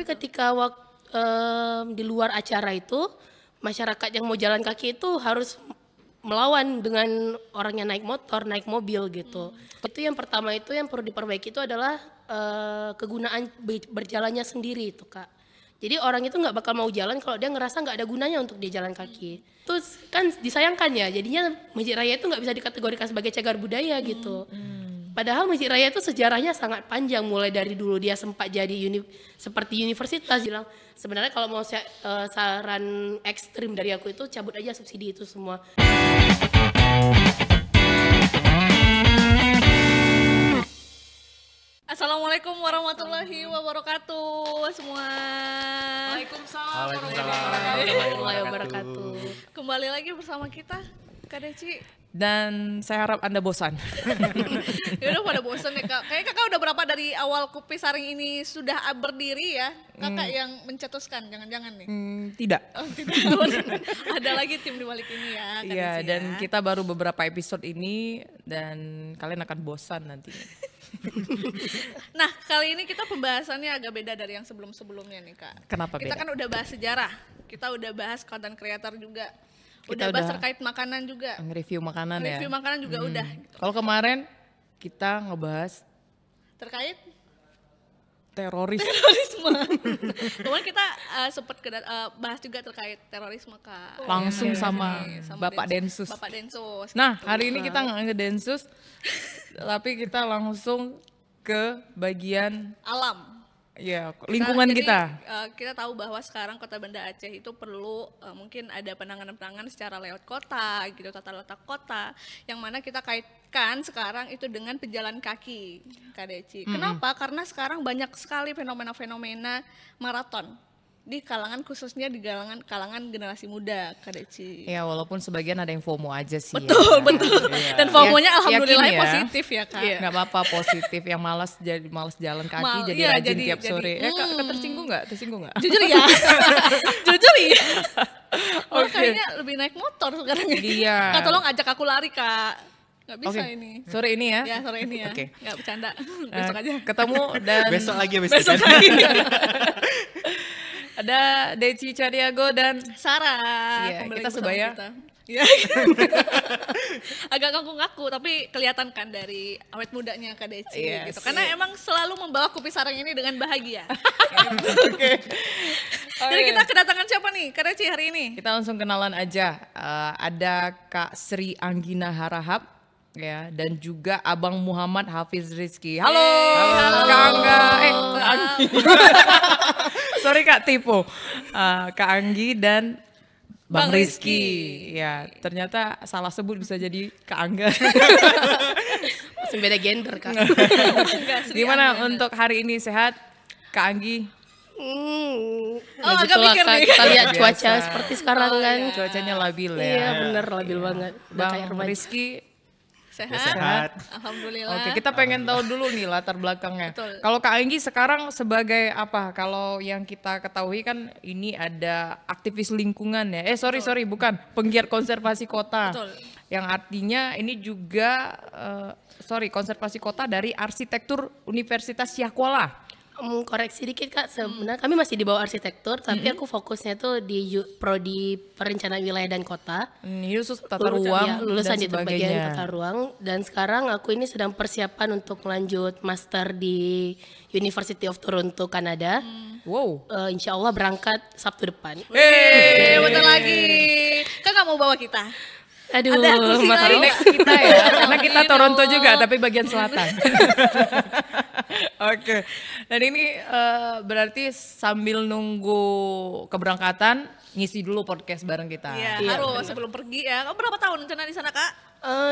Tapi ketika di luar acara itu, masyarakat yang mau jalan kaki itu harus melawan dengan orang yang naik motor, naik mobil gitu. Itu yang pertama, itu yang perlu diperbaiki itu adalah kegunaan berjalannya sendiri itu Kak. Jadi orang itu nggak bakal mau jalan kalau dia ngerasa nggak ada gunanya untuk dia jalan kaki. Terus kan disayangkan ya, jadinya Masjid Raya itu nggak bisa dikategorikan sebagai cagar budaya gitu. Padahal Masjid Raya itu sejarahnya sangat panjang, mulai dari dulu dia sempat jadi seperti universitas. Bilang sebenarnya kalau mau saran ekstrim dari aku itu cabut aja subsidi itu semua. Assalamualaikum warahmatullahi wabarakatuh semua. Waalaikumsalam Warahmatullahi wabarakatuh. Kembali lagi bersama kita Kak Deci. Dan saya harap Anda bosan. Ya udah pada bosan ya Kak. Kayaknya Kakak udah berapa dari awal Kupi Saring ini sudah berdiri ya? Kakak yang mencetuskan, jangan-jangan nih? Tidak. Oh, tidak. Ada lagi tim di balik ini ya Kak Iya, Deci dan ya. kita baru beberapa episode ini dan kalian akan bosan nantinya. Nah kali ini kita pembahasannya agak beda dari yang sebelum-sebelumnya nih Kak. Kenapa Kita beda? kan udah bahas sejarah, kita udah bahas content creator juga, Kita bahas udah terkait makanan juga, Nge-review makanan ya. review makanan juga udah. Gitu. Kalau kemarin kita ngebahas Terkait teroris. terorisme. Kemarin kita sempat bahas juga terkait terorisme Kak. Langsung Iya, sama iya, Bapak Densus. Bapak Densus. Nah, hari ini kita nggak ngedensus, tapi kita langsung ke bagian Alam. ya lingkungan Jadi, kita. Kita tahu bahwa sekarang Kota Banda Aceh itu perlu mungkin ada penanganan-penanganan secara layout kota, gitu, tata letak kota, yang mana kita kaitkan sekarang itu dengan pejalan kaki, Kak Deci. Kenapa? Karena sekarang banyak sekali fenomena-fenomena maraton di kalangan, khususnya di kalangan generasi muda, Kak Deci. Ya walaupun sebagian ada yang FOMO aja sih. Betul, ya. betul. Iya. Dan FOMO-nya Ya, alhamdulillah yakin ya. positif ya Kak. Nggak apa-apa positif, yang malas jalan kaki jadi Iya, rajin jadi- tiap jadi, sore. Kak tersinggung nggak? Tersinggung nggak? Jujur ya, jujur ya. Oh, Oke. kayaknya lebih naik motor sekarang ya. Iya. Kak tolong ajak aku lari Kak. Nggak bisa Oke. ini. Sore ini ya. Ya sore ini ya. Oke. Nggak bercanda. Besok aja. Ketemu dan Besok lagi habis Besok weekend. lagi. ada Deci Cariago dan Sarah. Iya, kembali kita bersama sebaya. kita. Iya. Agak ngaku-ngaku tapi kelihatan kan dari awet mudanya Kak Deci Yes. gitu. Karena emang selalu membawa Kupi Sarang ini dengan bahagia. Oke. Jadi kita kedatangan siapa nih Kak Deci hari ini? Kita langsung kenalan aja. Ada Kak Sri Anggina Harahap ya, dan juga Abang Muhammad Hafiz Rizky. Halo, Kak Angga. Kak Anggi. Sorry Kak, tipu. Kak Anggi dan Bang Rizky. Ya, ternyata salah sebut bisa jadi Kak Angga. Masih beda gender Kak. Enggak, Sri Gimana Anggina. untuk hari ini, sehat Kak Anggi? Oh, agak Begitulah, mikir Kak. nih. Kita lihat cuaca Biasa. seperti sekarang kan. Cuacanya labil ya. Iya bener, labil banget. Udah kayak Bang remaja. Rizky. Sehat. Sehat. Alhamdulillah. Oke, kita pengen tahu dulu nih latar belakangnya. Betul. Kalau Kak Anggi sekarang sebagai apa? Kalau yang kita ketahui kan ini ada aktivis lingkungan ya. Sorry, bukan. Penggiat konservasi kota. Betul. Yang artinya ini juga, konservasi kota dari Arsitektur Universitas Syahkuala. Koreksi dikit Kak, sebenarnya kami masih di bawah arsitektur, tapi aku fokusnya tuh di prodi perencanaan wilayah dan kota. Ini khusus tata ruang Ya, lulusan dan di bagian sebagainya. tata ruang, dan sekarang aku ini sedang persiapan untuk lanjut master di University of Toronto, Kanada. Wow. Insya Allah berangkat Sabtu depan. Bentar lagi. Kan nggak mau bawa kita. Aduh, Ada kursi maaf. lain. Next kita ya, karena kita Ini Toronto dong. juga, tapi bagian selatan. Oke, dan ini berarti sambil nunggu keberangkatan, ngisi dulu podcast bareng kita. Iya, harus sebelum pergi ya. Kamu berapa tahun rencana di sana Kak?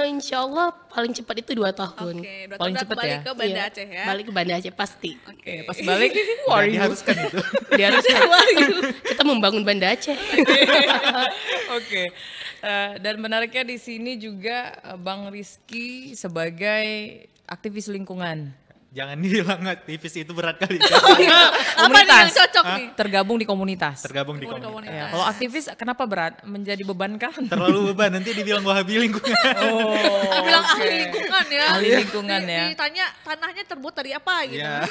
Insya Allah paling cepat itu 2 tahun. Oke, dua Paling tahun cepet balik ya? ke Banda Iya, Aceh ya. Balik ke Banda Aceh pasti. Oke, Pas balik, Nggak warrior. diharuskan itu. Diharuskan. Kita membangun Banda Aceh. Oke, dan menariknya di sini juga Bang Rizky sebagai aktivis lingkungan. Jangan dibilang aktivis, itu berat kali. Apa nih yang cocok nih? Tergabung di komunitas. Tergabung di Komunitas. komunitas. Ya, kalau aktivis kenapa berat? Menjadi beban kah? Terlalu beban, nanti dibilang wahabi lingkungan. Bilang ahli lingkungan ya. Ahli lingkungan ya. Ditanya tanahnya terbuat dari apa gitu. Ya,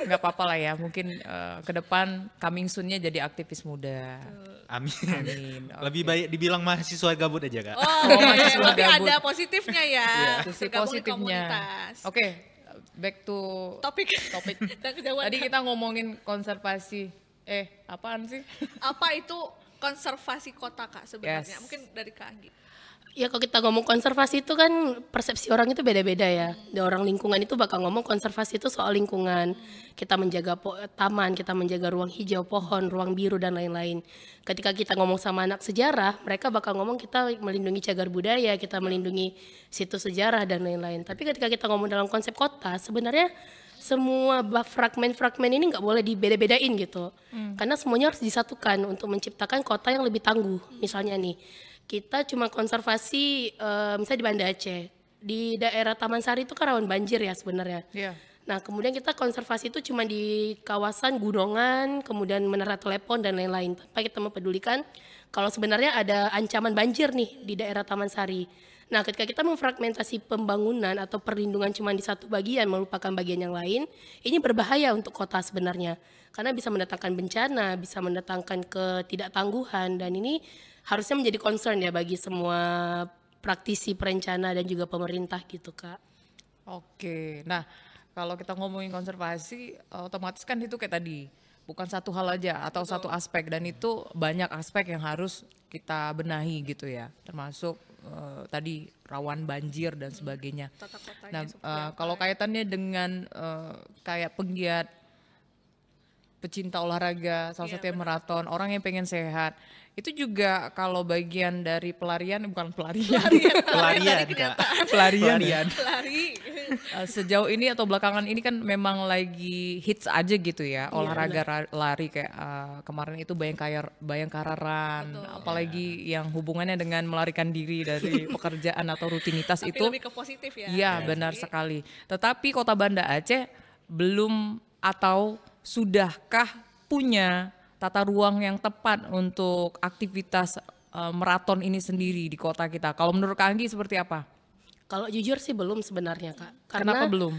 Nggak apa-apa lah ya, mungkin ke depan coming soon-nya jadi aktivis muda. amin. Amin. Lebih baik dibilang mahasiswa gabut aja, Kak. Oh, mahasiswa tapi gabut. ada positifnya ya. Sisi Bergabung di positifnya. komunitas. Oke, back to Topik. Dan kejauhan. tadi kita ngomongin konservasi. Apaan sih? Apa itu konservasi kota Kak sebenarnya? Yes. Mungkin dari Kak Anggi. Ya kalau kita ngomong konservasi itu kan persepsi orang itu beda-beda ya. Dan orang lingkungan itu bakal ngomong konservasi itu soal lingkungan. Kita menjaga taman, kita menjaga ruang hijau, pohon, ruang biru dan lain-lain. Ketika kita ngomong sama anak sejarah, mereka bakal ngomong kita melindungi cagar budaya, kita melindungi situs sejarah dan lain-lain. Tapi ketika kita ngomong dalam konsep kota, sebenarnya semua fragmen-fragmen ini nggak boleh dibeda-bedain gitu. Karena semuanya harus disatukan untuk menciptakan kota yang lebih tangguh. Misalnya nih, kita cuma konservasi misalnya di Banda Aceh. Di daerah Taman Sari itu kan rawan banjir ya sebenarnya. Iya. Nah, kemudian kita konservasi itu cuma di kawasan gunungan, kemudian menara telepon dan lain-lain. Tanpa kita mempedulikan kalau sebenarnya ada ancaman banjir nih di daerah Taman Sari. Nah, ketika kita memfragmentasi pembangunan atau perlindungan cuma di satu bagian, melupakan bagian yang lain, ini berbahaya untuk kota sebenarnya. Karena bisa mendatangkan bencana, bisa mendatangkan ketidaktangguhan, dan ini harusnya menjadi concern ya bagi semua praktisi perencana dan juga pemerintah gitu, Kak. Oke, nah kalau kita ngomongin konservasi, otomatis kan itu kayak tadi, bukan satu hal aja atau satu aspek, dan itu banyak aspek yang harus kita benahi gitu ya, termasuk tadi rawan banjir dan sebagainya. Tata kotanya Nah, seperti apa? kalau kaitannya dengan kayak penggiat pecinta olahraga, salah satunya maraton, orang yang pengen sehat, itu juga kalau bagian dari pelarian, bukan pelarian, Pelarian, Kak. pelarian. Lari. Sejauh ini atau belakangan ini kan memang lagi hits aja gitu ya, olahraga lari kayak kemarin itu Bayangkara Run, apalagi yang hubungannya dengan melarikan diri dari pekerjaan atau rutinitas Tapi itu. lebih ke positif ya. Iya, benar sekali. Tetapi Kota Banda Aceh belum atau sudahkah punya tata ruang yang tepat untuk aktivitas maraton ini sendiri di kota kita? Kalau menurut Kak Anggi seperti apa? Kalau jujur sih belum sebenarnya, Kak. Kenapa belum?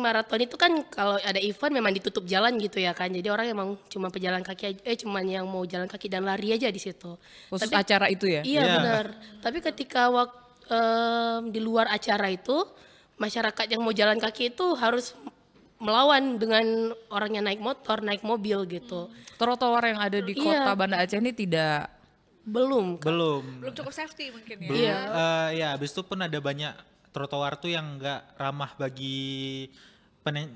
Maraton itu kan kalau ada event memang ditutup jalan gitu ya kan. Jadi orang emang cuma pejalan kaki cuman yang mau jalan kaki dan lari aja di situ. Khusus Tapi- acara itu ya? Iya Iya. benar. Tapi ketika di luar acara itu masyarakat yang mau jalan kaki itu harus melawan dengan orang yang naik motor, naik mobil gitu. Trotoar yang ada di Iya. Kota Banda Aceh ini tidak Belum. Kak. Belum. Belum cukup safety mungkin ya. Belum. Iya. Ya, habis itu pun ada banyak trotoar tuh yang nggak ramah bagi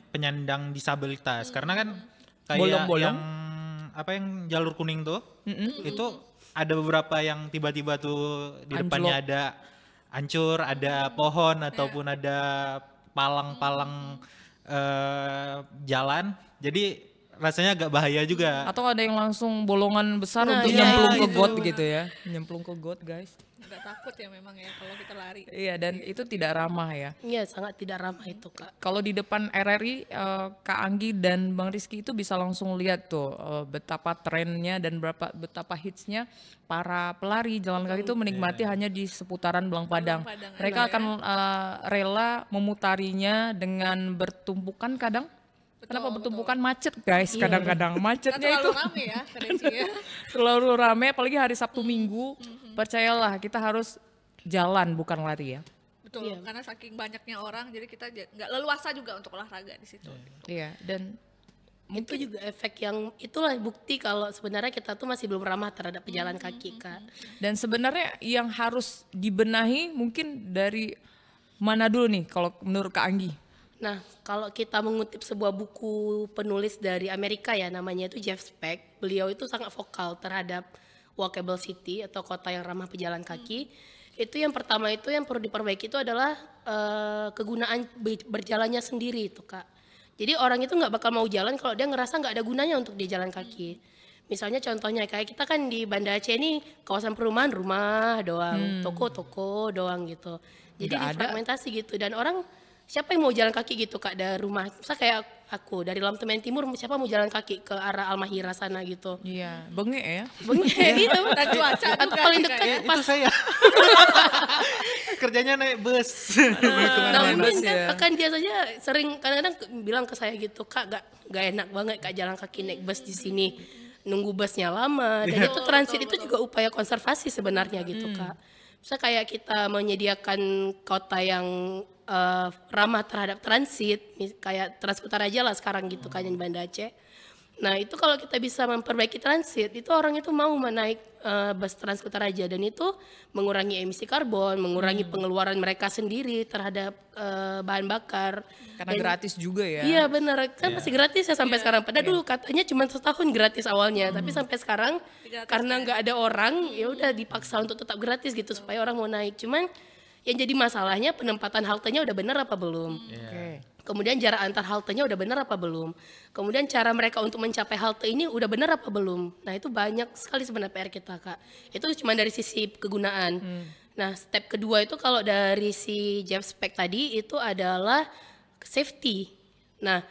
penyandang disabilitas. Karena kan kayak Bolong-bolong. yang yang jalur kuning tuh, itu ada beberapa yang tiba-tiba tuh di depannya ada hancur, ada pohon ataupun ada palang-palang jalan. Jadi rasanya agak bahaya juga. atau ada yang langsung bolongan besar Nah, untuk iya, nyemplung ke itu. got gitu ya. Nyemplung ke got, guys. Nggak takut ya memang ya kalau kita lari. Iya, dan itu tidak ramah ya. Iya sangat tidak ramah itu, Kak. Kalau di depan RRI, Kak Anggi dan Bang Rizky itu bisa langsung lihat tuh betapa trennya dan betapa hitsnya para pelari jalan kaki itu menikmati hanya di seputaran Belang Padang. Padang, Mereka akan rela memutarinya dengan bertumpukan kadang. Kenapa bertumpukan macet, guys? Kadang-kadang macetnya Kan itu terlalu rame ya Kadeci ya. selalu rame, apalagi hari Sabtu Minggu. Percayalah, kita harus jalan bukan lari ya. Betul, karena saking banyaknya orang jadi kita nggak leluasa juga untuk olahraga di situ. Iya, dan Itu juga efek yang itulah bukti kalau sebenarnya kita tuh masih belum ramah terhadap pejalan kaki, Kak. Dan sebenarnya yang harus dibenahi mungkin dari mana dulu nih kalau menurut Kak Anggi? Nah, kalau kita mengutip sebuah buku penulis dari Amerika ya, namanya itu Jeff Speck, beliau itu sangat vokal terhadap walkable city atau kota yang ramah pejalan kaki. Itu yang pertama itu yang perlu diperbaiki itu adalah kegunaan berjalannya sendiri itu, Kak. Jadi orang itu nggak bakal mau jalan kalau dia ngerasa nggak ada gunanya untuk dia jalan kaki. Misalnya contohnya kayak kita kan di Banda Aceh ini kawasan perumahan rumah doang, toko-toko doang gitu. Jadi Nggak ada. difragmentasi gitu dan orang siapa yang mau jalan kaki gitu Kak dari rumah? Misalnya kayak aku dari Lamtemen Timur, siapa mau jalan kaki ke arah Almahira sana gitu? Iya, bengek ya. Bengek gitu. Dan cuaca Atau juga paling sih dekat kayaknya. Itu pas. saya. Kerjanya naik bus. Nah mungkin bus kan ya. akan dia saja sering kadang-kadang bilang ke saya gitu, Kak gak enak banget Kak jalan kaki naik bus di sini, nunggu busnya lama. Dan itu transit itu juga upaya konservasi sebenarnya gitu Kak. Misalnya kayak kita menyediakan kota yang ramah terhadap transit, kayak Transkutaraja lah sekarang gitu kan yang di Banda Aceh. Nah itu kalau kita bisa memperbaiki transit, itu orang itu mau menaik bus Transkutaraja dan itu mengurangi emisi karbon, mengurangi pengeluaran mereka sendiri terhadap bahan bakar. Karena Dan- gratis juga ya. Iya benar, kan masih gratis ya sampai sekarang. Padahal dulu katanya cuma setahun gratis awalnya, tapi sampai sekarang karena nggak ada orang, ya udah dipaksa untuk tetap gratis gitu supaya orang mau naik. Cuman yang jadi masalahnya penempatan haltenya udah benar apa belum? Oke. Kemudian jarak antar haltenya udah benar apa belum? Kemudian cara mereka untuk mencapai halte ini udah benar apa belum? Nah itu banyak sekali sebenarnya PR kita Kak. Itu cuma dari sisi kegunaan. Nah step kedua itu kalau dari si Jeff Spec tadi itu adalah safety. Nah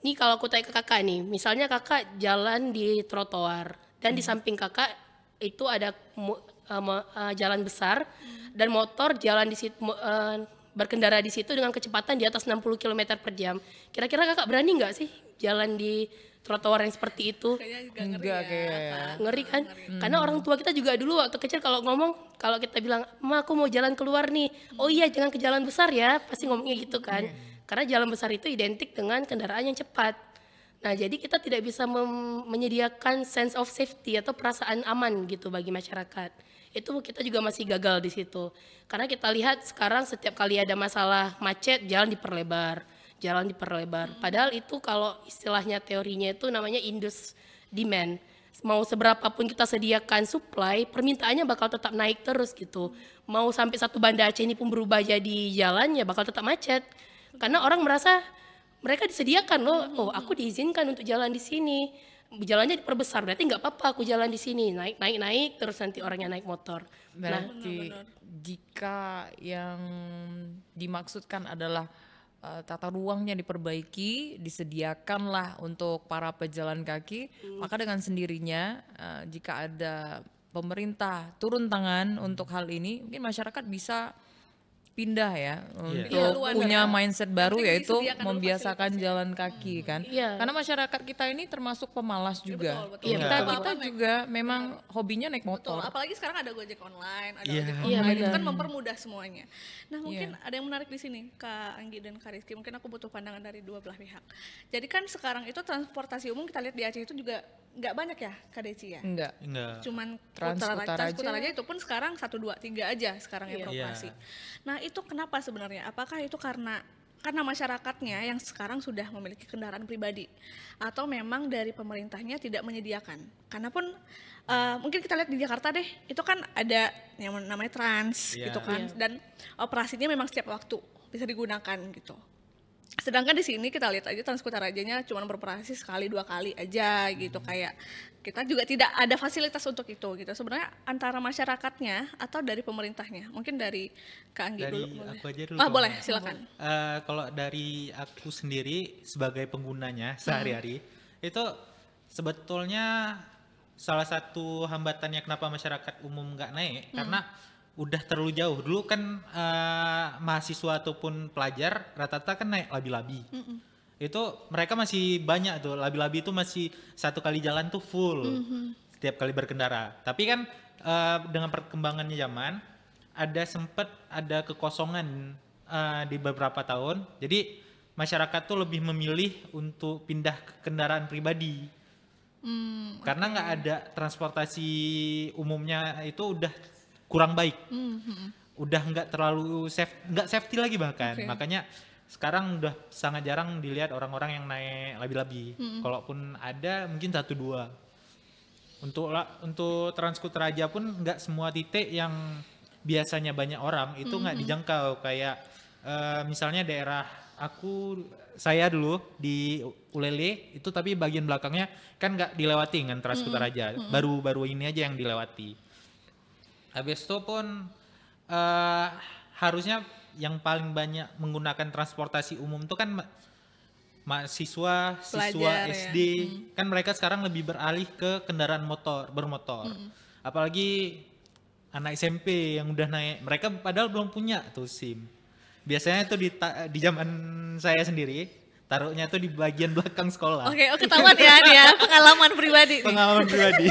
ini kalau aku tanya ke kakak nih, misalnya kakak jalan di trotoar dan di samping kakak itu ada jalan besar dan motor jalan di situ berkendara di situ dengan kecepatan di atas 60 km per jam. Kira-kira kakak berani nggak sih jalan di trotoar yang seperti itu? Kayaknya juga ngeri Enggak ya. kayak. Ngeri kan? Karena orang tua kita juga dulu waktu kecil kalau ngomong, kalau kita bilang, "Ma, aku mau jalan keluar nih." "Oh iya, jangan ke jalan besar ya." Pasti ngomongnya gitu kan. Karena jalan besar itu identik dengan kendaraan yang cepat. Nah, jadi kita tidak bisa menyediakan sense of safety atau perasaan aman gitu bagi masyarakat. Itu kita juga masih gagal di situ. Karena kita lihat sekarang setiap kali ada masalah macet, jalan diperlebar. Padahal itu kalau istilahnya teorinya itu namanya induced demand. Mau seberapa pun kita sediakan supply, permintaannya bakal tetap naik terus gitu. Mau sampai satu Banda Aceh ini pun berubah jadi jalan, ya bakal tetap macet. Karena orang merasa mereka disediakan loh, oh aku diizinkan untuk jalan di sini, jalannya diperbesar, berarti nggak apa-apa aku jalan di sini, naik terus nanti orangnya naik motor. Nah, Berarti jika yang dimaksudkan adalah tata ruangnya diperbaiki, disediakanlah untuk para pejalan kaki, maka dengan sendirinya jika ada pemerintah turun tangan untuk hal ini, mungkin masyarakat bisa pindah ya untuk Haluan punya ya. mindset baru Yang penting yaitu disediakan dulu membiasakan jalan kaki kan. Iya. Karena masyarakat kita ini termasuk pemalas juga. betul. Iya, kita betul. kita juga memang hobinya naik Betul, motor. apalagi sekarang ada Gojek online, ada Iya. ojek Iya, online, itu benar. kan mempermudah semuanya. Nah mungkin ada yang menarik di sini, Kak Anggi dan Kak Rizky, mungkin aku butuh pandangan dari dua belah pihak. Jadi kan sekarang itu transportasi umum kita lihat di Aceh itu juga nggak banyak ya, Kak Deci ya? Enggak. Enggak. Cuman Transkutaraja. Transkutaraja itu pun sekarang 1, 2, 3 aja sekarang yang Iya. beroperasi. Nah itu kenapa sebenarnya? Apakah itu karena masyarakatnya yang sekarang sudah memiliki kendaraan pribadi atau memang dari pemerintahnya tidak menyediakan? Karena pun mungkin kita lihat di Jakarta deh, itu kan ada yang namanya Trans Iya. gitu kan, dan operasinya memang setiap waktu bisa digunakan gitu. Sedangkan di sini kita lihat aja Transkutaraja-nya cuma beroperasi sekali 2 kali aja gitu, kayak kita juga tidak ada fasilitas untuk itu gitu. Sebenarnya antara masyarakatnya atau dari pemerintahnya? Mungkin dari Kak Anggi Dari dulu. Boleh. aku aja dulu. Ah, kalau boleh, nggak. silakan. Kalau dari aku sendiri sebagai penggunanya sehari-hari itu sebetulnya salah satu hambatannya kenapa masyarakat umum nggak naik karena udah terlalu jauh. Dulu kan mahasiswa ataupun pelajar rata-rata kan naik labi-labi. Itu mereka masih banyak tuh, labi-labi itu masih satu kali jalan tuh full setiap kali berkendara. Tapi kan dengan perkembangannya zaman sempat ada kekosongan di beberapa tahun. Jadi masyarakat tuh lebih memilih untuk pindah ke kendaraan pribadi. Karena nggak ada transportasi umumnya itu udah kurang baik. Udah nggak terlalu nggak safety lagi bahkan. Oke. Makanya sekarang udah sangat jarang dilihat orang-orang yang naik labi-labi. Kalaupun ada mungkin 1-2. Untuk Transkutaraja pun nggak semua titik yang biasanya banyak orang itu nggak dijangkau, kayak misalnya daerah saya dulu di Ulele itu, tapi bagian belakangnya kan nggak dilewati dengan Transkutaraja. Baru-baru ini aja yang dilewati. Habis itu pun harusnya yang paling banyak menggunakan transportasi umum itu kan mahasiswa, siswa Pelajar, ya. SD, kan mereka sekarang lebih beralih ke kendaraan bermotor. Apalagi anak SMP yang udah naik, mereka padahal belum punya tuh SIM. Biasanya tuh di zaman saya sendiri, taruhnya tuh di bagian belakang sekolah. Oke, ketahuan ya dia pengalaman pribadi nih. Pengalaman pribadi.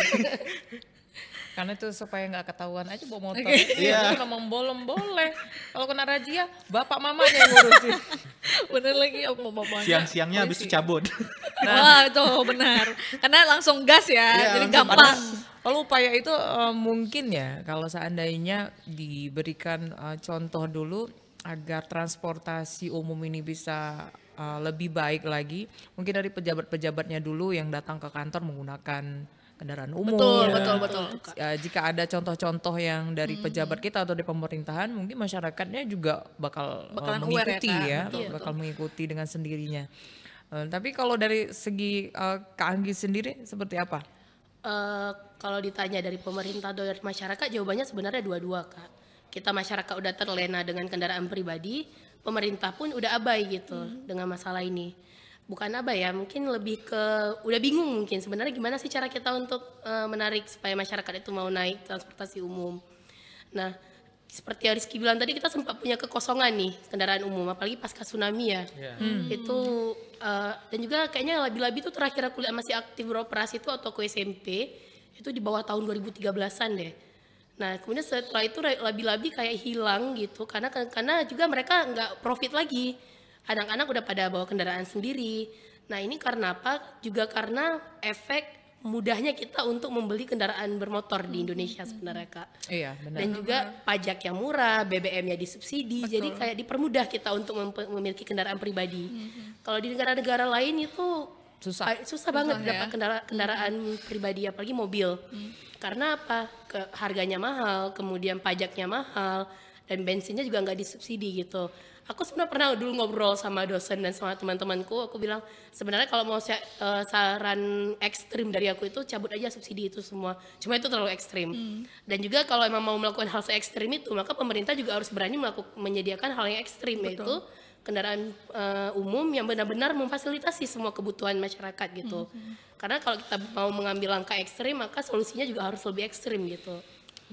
Karena itu supaya nggak ketahuan aja bawa motor. Oke. Iya. Kalau membolong boleh. Kalau kena razia, bapak mamanya yang ngurusin. Bener lagi, mau bapaknya. Siang-siangnya habis itu cabut. Wah, itu benar. Karena langsung gas ya, Iya, jadi langsung gampang. Kalau upaya itu mungkin ya, kalau seandainya diberikan contoh dulu agar transportasi umum ini bisa lebih baik lagi, mungkin dari pejabat-pejabatnya dulu yang datang ke kantor menggunakan kendaraan umum. Betul. Jika ada contoh-contoh yang dari pejabat kita atau dari pemerintahan, mungkin masyarakatnya juga Bakalan aware mengikuti ya, Kak. ya, bakal mengikuti dengan sendirinya. Tapi kalau dari segi Kak Anggi sendiri seperti apa? Kalau ditanya dari pemerintah atau dari masyarakat, jawabannya sebenarnya dua-dua, Kak. Kita masyarakat udah terlena dengan kendaraan pribadi, pemerintah pun udah abai gitu dengan masalah ini. Bukan abai ya, mungkin lebih ke udah bingung mungkin sebenarnya gimana sih cara kita untuk menarik supaya masyarakat itu mau naik transportasi umum. Nah, seperti yang Rizky bilang tadi, kita sempat punya kekosongan nih kendaraan umum, apalagi pasca tsunami ya. Itu dan juga kayaknya labi-labi itu terakhir aku lihat masih aktif beroperasi itu atau ke SMP itu di bawah tahun 2013-an deh. Nah, kemudian setelah itu labi-labi kayak hilang gitu karena juga mereka nggak profit lagi. Anak-anak udah pada bawa kendaraan sendiri. Nah, ini karena apa? Juga karena efek mudahnya kita untuk membeli kendaraan bermotor di Indonesia sebenarnya, Kak. Iya, benar. Dan juga pajak yang murah, BBM-nya disubsidi, jadi kayak dipermudah kita untuk memiliki kendaraan pribadi. Kalau di negara-negara lain itu susah banget dapat kendaraan pribadi, apalagi mobil. Karena apa? Harganya mahal, kemudian pajaknya mahal, dan bensinnya juga nggak disubsidi gitu. Aku sebenarnya pernah dulu ngobrol sama dosen dan sama teman-temanku, aku bilang sebenarnya kalau mau saran ekstrim dari aku itu cabut aja subsidi itu semua. Cuma itu terlalu ekstrim. Dan juga kalau emang mau melakukan hal se-ekstrim itu, maka pemerintah juga harus berani menyediakan hal yang ekstrim, yaitu kendaraan umum yang benar-benar memfasilitasi semua kebutuhan masyarakat gitu. Karena kalau kita mau mengambil langkah ekstrim, maka solusinya juga harus lebih ekstrim gitu.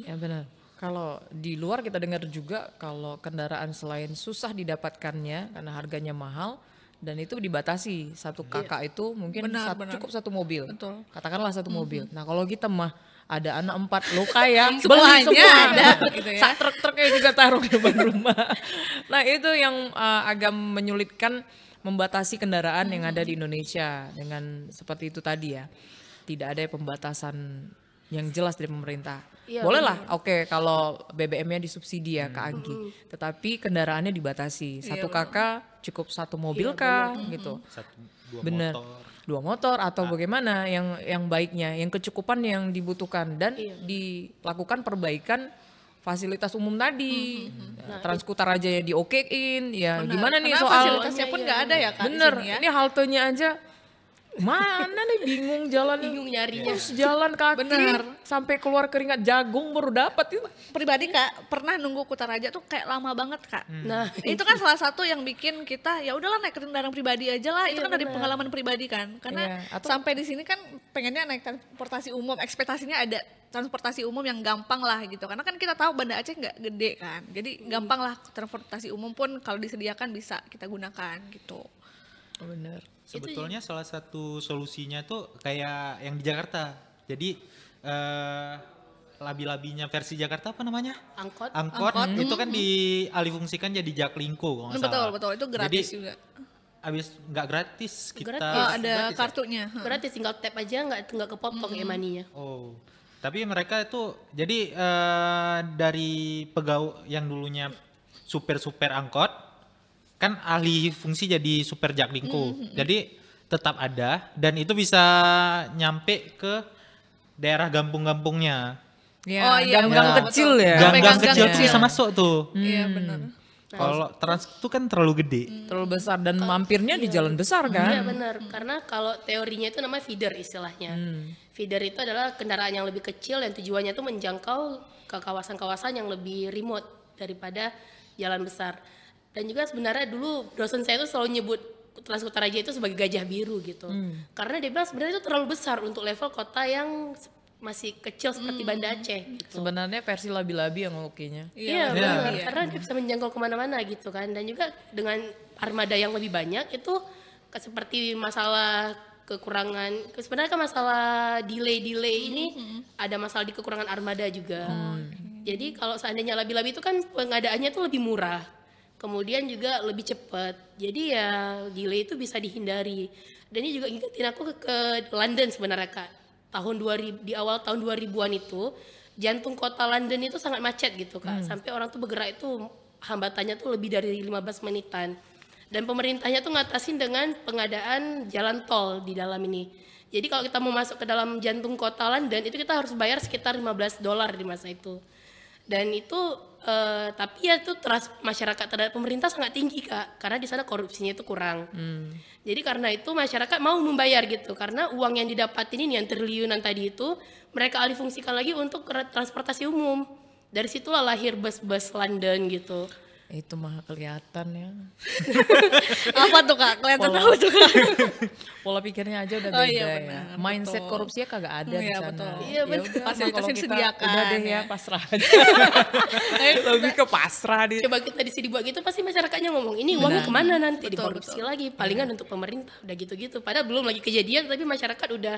Ya benar. Kalau di luar kita dengar juga kalau kendaraan selain susah didapatkannya karena harganya mahal dan itu dibatasi. Satu kakak itu mungkin cukup satu mobil. Betul. Katakanlah satu mobil. Nah kalau kita mah ada anak 4 lo kaya Semuanya beli semua ada, gitu ya. Sak truk-truknya juga taruh di depan rumah. Nah itu yang agak menyulitkan membatasi kendaraan yang ada di Indonesia dengan seperti itu tadi ya. Tidak ada pembatasan yang jelas dari pemerintah. Iya, Boleh lah, oke kalau BBM-nya disubsidi ya Kak Anggi. Tetapi kendaraannya dibatasi. Satu kakak cukup satu mobil kah gitu. Dua Bener. motor. Dua motor atau bagaimana yang baiknya, yang kecukupan yang dibutuhkan dan dilakukan perbaikan fasilitas umum tadi. Transkutara aja ya diokein, ya gimana nih Karena soal fasilitasnya pun nggak ada ya, Kak, di bener, sini ya. ini haltenya aja mana nih bingung jalan Bingung nyarinya. terus jalan kaki Bener. sampai keluar keringat jagung baru dapat itu. Pribadi Kak pernah nunggu Kutaraja tuh kayak lama banget, Kak. Nah, Itu kan salah satu yang bikin kita ya udahlah naik kendaraan pribadi aja lah. Itu kan dari pengalaman pribadi kan. Karena Iya, atau- sampai di sini kan pengennya naik transportasi umum, ekspektasinya ada transportasi umum yang gampang lah gitu. Karena kan kita tahu Banda Aceh nggak gede kan. Jadi gampang lah transportasi umum pun kalau disediakan bisa kita gunakan gitu. Bener. Sebetulnya salah satu solusinya tuh kayak yang di Jakarta. Jadi labi-labinya versi Jakarta apa namanya? angkot. Angkot itu kan dialihfungsikan jadi Jaklingko kalau nggak salah. Betul, itu gratis Jadi, juga. Abis nggak gratis kita. Gratis. Oh, ada Gratis ya? kartunya. Gratis, tinggal tap aja nggak kepotong e-money-nya. Oh, tapi mereka itu jadi dari pegawai yang dulunya supir-supir angkot kan alih fungsi jadi supir Jaklingko. Jadi tetap ada dan itu bisa nyampe ke daerah gampung-gampungnya. Ya, Oh, iya, gang-gang betul, kecil betul. ya. Gang-gang gang kecil tuh kecil. bisa masuk tuh. Iya benar. Kalau trans itu kan terlalu gede. Terlalu besar dan mampirnya di jalan besar Iya kan. benar, karena kalau teorinya itu namanya feeder istilahnya. Feeder itu adalah kendaraan yang lebih kecil yang tujuannya itu menjangkau ke kawasan-kawasan yang lebih remote daripada jalan besar. Dan juga sebenarnya dulu dosen saya itu selalu nyebut Transkutaraja itu sebagai gajah biru gitu. Karena dia bilang sebenarnya itu terlalu besar untuk level kota yang masih kecil seperti Banda Aceh gitu. Sebenarnya versi labi-labi yang oke-nya. Iya benar, karena dia bisa menjangkau kemana-mana gitu kan. Dan juga dengan armada yang lebih banyak itu seperti masalah kekurangan, sebenarnya kan masalah delay ini ada masalah di kekurangan armada juga. Jadi kalau seandainya labi-labi itu kan pengadaannya tuh lebih murah, kemudian juga lebih cepat. Jadi ya delay itu bisa dihindari. Dan ini juga ingetin aku ke London sebenarnya Kak. Tahun 2000, di awal tahun 2000-an itu jantung kota London itu sangat macet gitu Kak. Sampai orang tuh bergerak itu hambatannya tuh lebih dari 15 menitan. Dan pemerintahnya tuh ngatasin dengan pengadaan jalan tol di dalam ini. Jadi kalau kita mau masuk ke dalam jantung kota London itu kita harus bayar sekitar $15 di masa itu. Dan itu tapi ya itu trust masyarakat terhadap pemerintah sangat tinggi Kak, karena di sana korupsinya itu kurang. Jadi karena itu masyarakat mau membayar gitu, karena uang yang didapatin ini yang triliunan tadi itu mereka alih fungsikan lagi untuk transportasi umum. Dari situlah lahir bus-bus London gitu. Itu mah kelihatan ya. Apa tuh Kak? Kelihatan apa tuh Kak? Pola pikirnya aja udah Oh, beda iya, ya. benar, Mindset betul. korupsinya kagak ada di Iya, sana. betul. Iya, Ya betul. udah, Fasilitas kalau yang kita disediakan, udah deh ya ya. pasrah aja. Lebih ke pasrah dia. Coba kita di sini buat gitu pasti masyarakatnya ngomong ini uangnya kemana nanti Betul, dikorupsi lagi, palingan untuk pemerintah udah gitu-gitu. Padahal belum lagi kejadian tapi masyarakat udah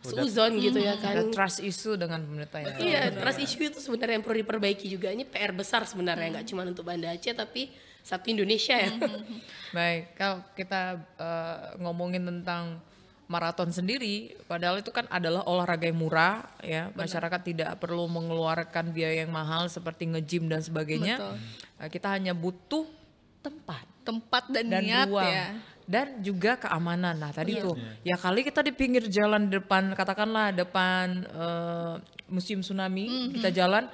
seuzon gitu ya kan. Ada trust issue dengan pemerintah ya. Iya, trust issue itu sebenarnya yang perlu diperbaiki juga. Ini PR besar sebenarnya, nggak cuma untuk Banda Aceh tapi satu Indonesia ya. Baik, kalau kita ngomongin tentang maraton sendiri, padahal itu kan adalah olahraga yang murah ya. Masyarakat tidak perlu mengeluarkan biaya yang mahal seperti nge-gym dan sebagainya. Betul. Kita hanya butuh tempat Tempat dan dan niat ruang ya. dan juga keamanan. Nah tadi tuh ya kali kita di pinggir jalan depan, katakanlah depan museum tsunami kita jalan,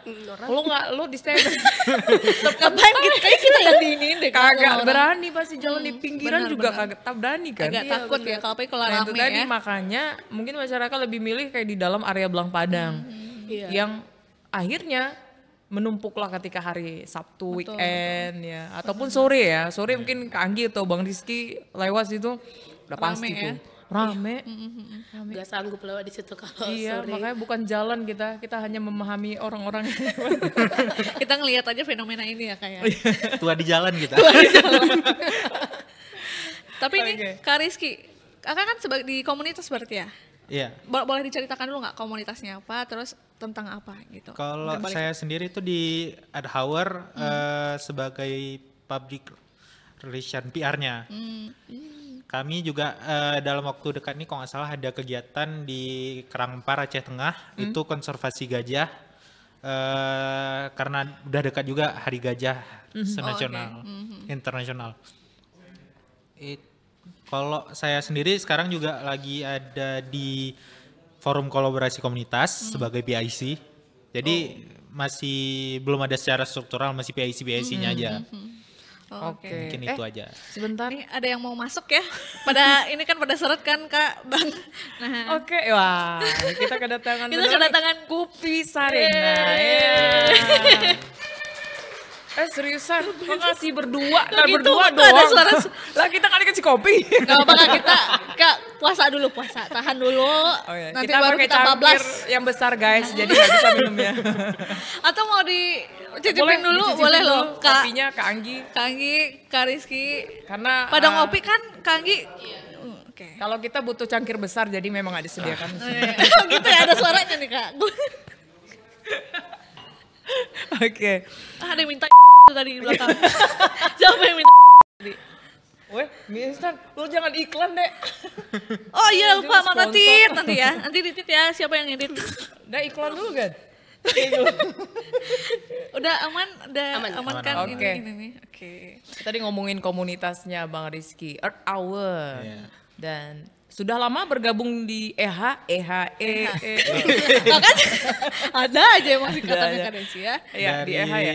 lo nggak lo di stand Ngapain kita? Kayaknya kita yang diinin deh. Kak, kagak orang. berani pasti jalan di pinggiran benar, juga benar. kagak tak berani kan. Agak takut ya kalau kalau Nah itu rame tadi ya. makanya mungkin masyarakat lebih milih kayak di dalam area Belang Padang Iya. yang akhirnya menumpuklah ketika hari Sabtu weekend ya ataupun sore ya sore mungkin Kak Anggi atau Bang Rizky lewat situ udah pasti Rame ya. tuh rame. Gak sanggup lewat di situ kalau Iya sore. makanya bukan jalan kita hanya memahami orang-orang yang lewat. Kita ngelihat aja fenomena ini ya kayak. Tua di jalan kita. Tapi ini Oke. Kak Rizky, Kakak kan sebagai di komunitas berarti ya? Iya. Boleh diceritakan dulu nggak komunitasnya apa, terus tentang apa gitu? Kalau Berbalik. saya sendiri itu di Adhour sebagai public relation PR-nya. Kami juga dalam waktu dekat ini kalau nggak salah ada kegiatan di Kerangpar Aceh Tengah itu konservasi gajah karena udah dekat juga Hari Gajah senasional, internasional. Kalau saya sendiri sekarang juga lagi ada di forum kolaborasi komunitas sebagai PIC. Jadi masih belum ada secara struktural, masih PIC-nya aja. Oke. Mungkin itu aja. Sebentar. Ini ada yang mau masuk ya? Pada ini kan pada seret kan Kak Bang. Nah, Oke, wah kita kedatangan Kita beneran kedatangan nih. Kopi Sarena. Ya. Seriusan, makasih berdua, nah gitu, berdua kok ada doang. suara- Lah kita kan dikasih kopi. Gak apa Kak, kita Kak puasa dulu, tahan dulu. Oh ya, Nanti kita baru pakai kita cangkir bablas. yang besar guys, jadi nggak bisa minumnya. Atau mau dicicipin Boleh, dulu, dicicipin boleh dulu loh Kak. kopinya Kak Anggi. Kak Anggi, Kak Rizky. Karena Pada ngopi kan Kak Anggi? Oke. kalau kita butuh cangkir besar jadi memang nggak disediakan. Oh, gitu ya, ada suaranya nih Kak. Oke. Ada yang minta itu tadi di belakang. Siapa yang minta? Weh, mie instan, lu jangan iklan deh. Oh iya lupa Jadi mana sponsor. Tit nanti ya. Nanti ditit ya siapa yang ngedit. Udah iklan dulu kan? Udah aman, udah Aman. aman Aman, kan aman. ini Oke. nih. Oke. Tadi ngomongin komunitasnya Bang Rizky, Earth Hour. Iya. Dan sudah lama bergabung di EH. Nah, kan ada aja emang singkatannya aja. Kak Desi ya. Ya, di Dari EH ya.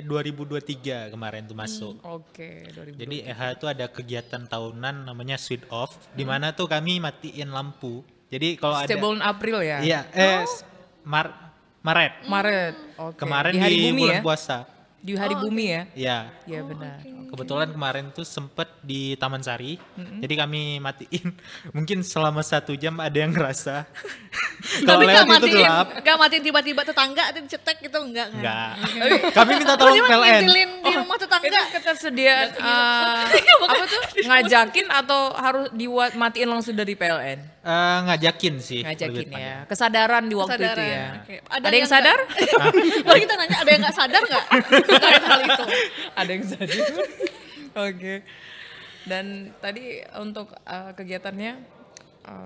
2023 kemarin tuh masuk. Oke, 2000. Jadi EH itu ada kegiatan tahunan namanya Switch Off, di mana tuh kami matiin lampu. Jadi kalau ada Setiap bulan April ya? iya Maret. Maret. Oke. Kemarin di hari di bumi bulan ya? puasa. Di Hari Bumi ya? Iya. Iya benar. Kebetulan kemarin tuh sempet di Taman Sari, jadi kami matiin. Mungkin selama 1 jam ada yang ngerasa kalau Tapi lewat itu gelap. nggak matiin tiba-tiba tetangga ada dicetek gitu enggak kan? Enggak. Kami minta tolong Tiba-tiba PLN. ngintilin di rumah tetangga. Itu ketersediaan apa tuh ngajakin atau harus matiin langsung dari PLN? Ngajakin sih. Ngajakin lebih tepatnya. ya. Kesadaran di waktu itu Kesadaran, ya. oke. Ada yang sadar? Kalau kita nanya ada yang nggak sadar nggak terkait hal itu? Ada yang sadar. Oke. Dan tadi untuk kegiatannya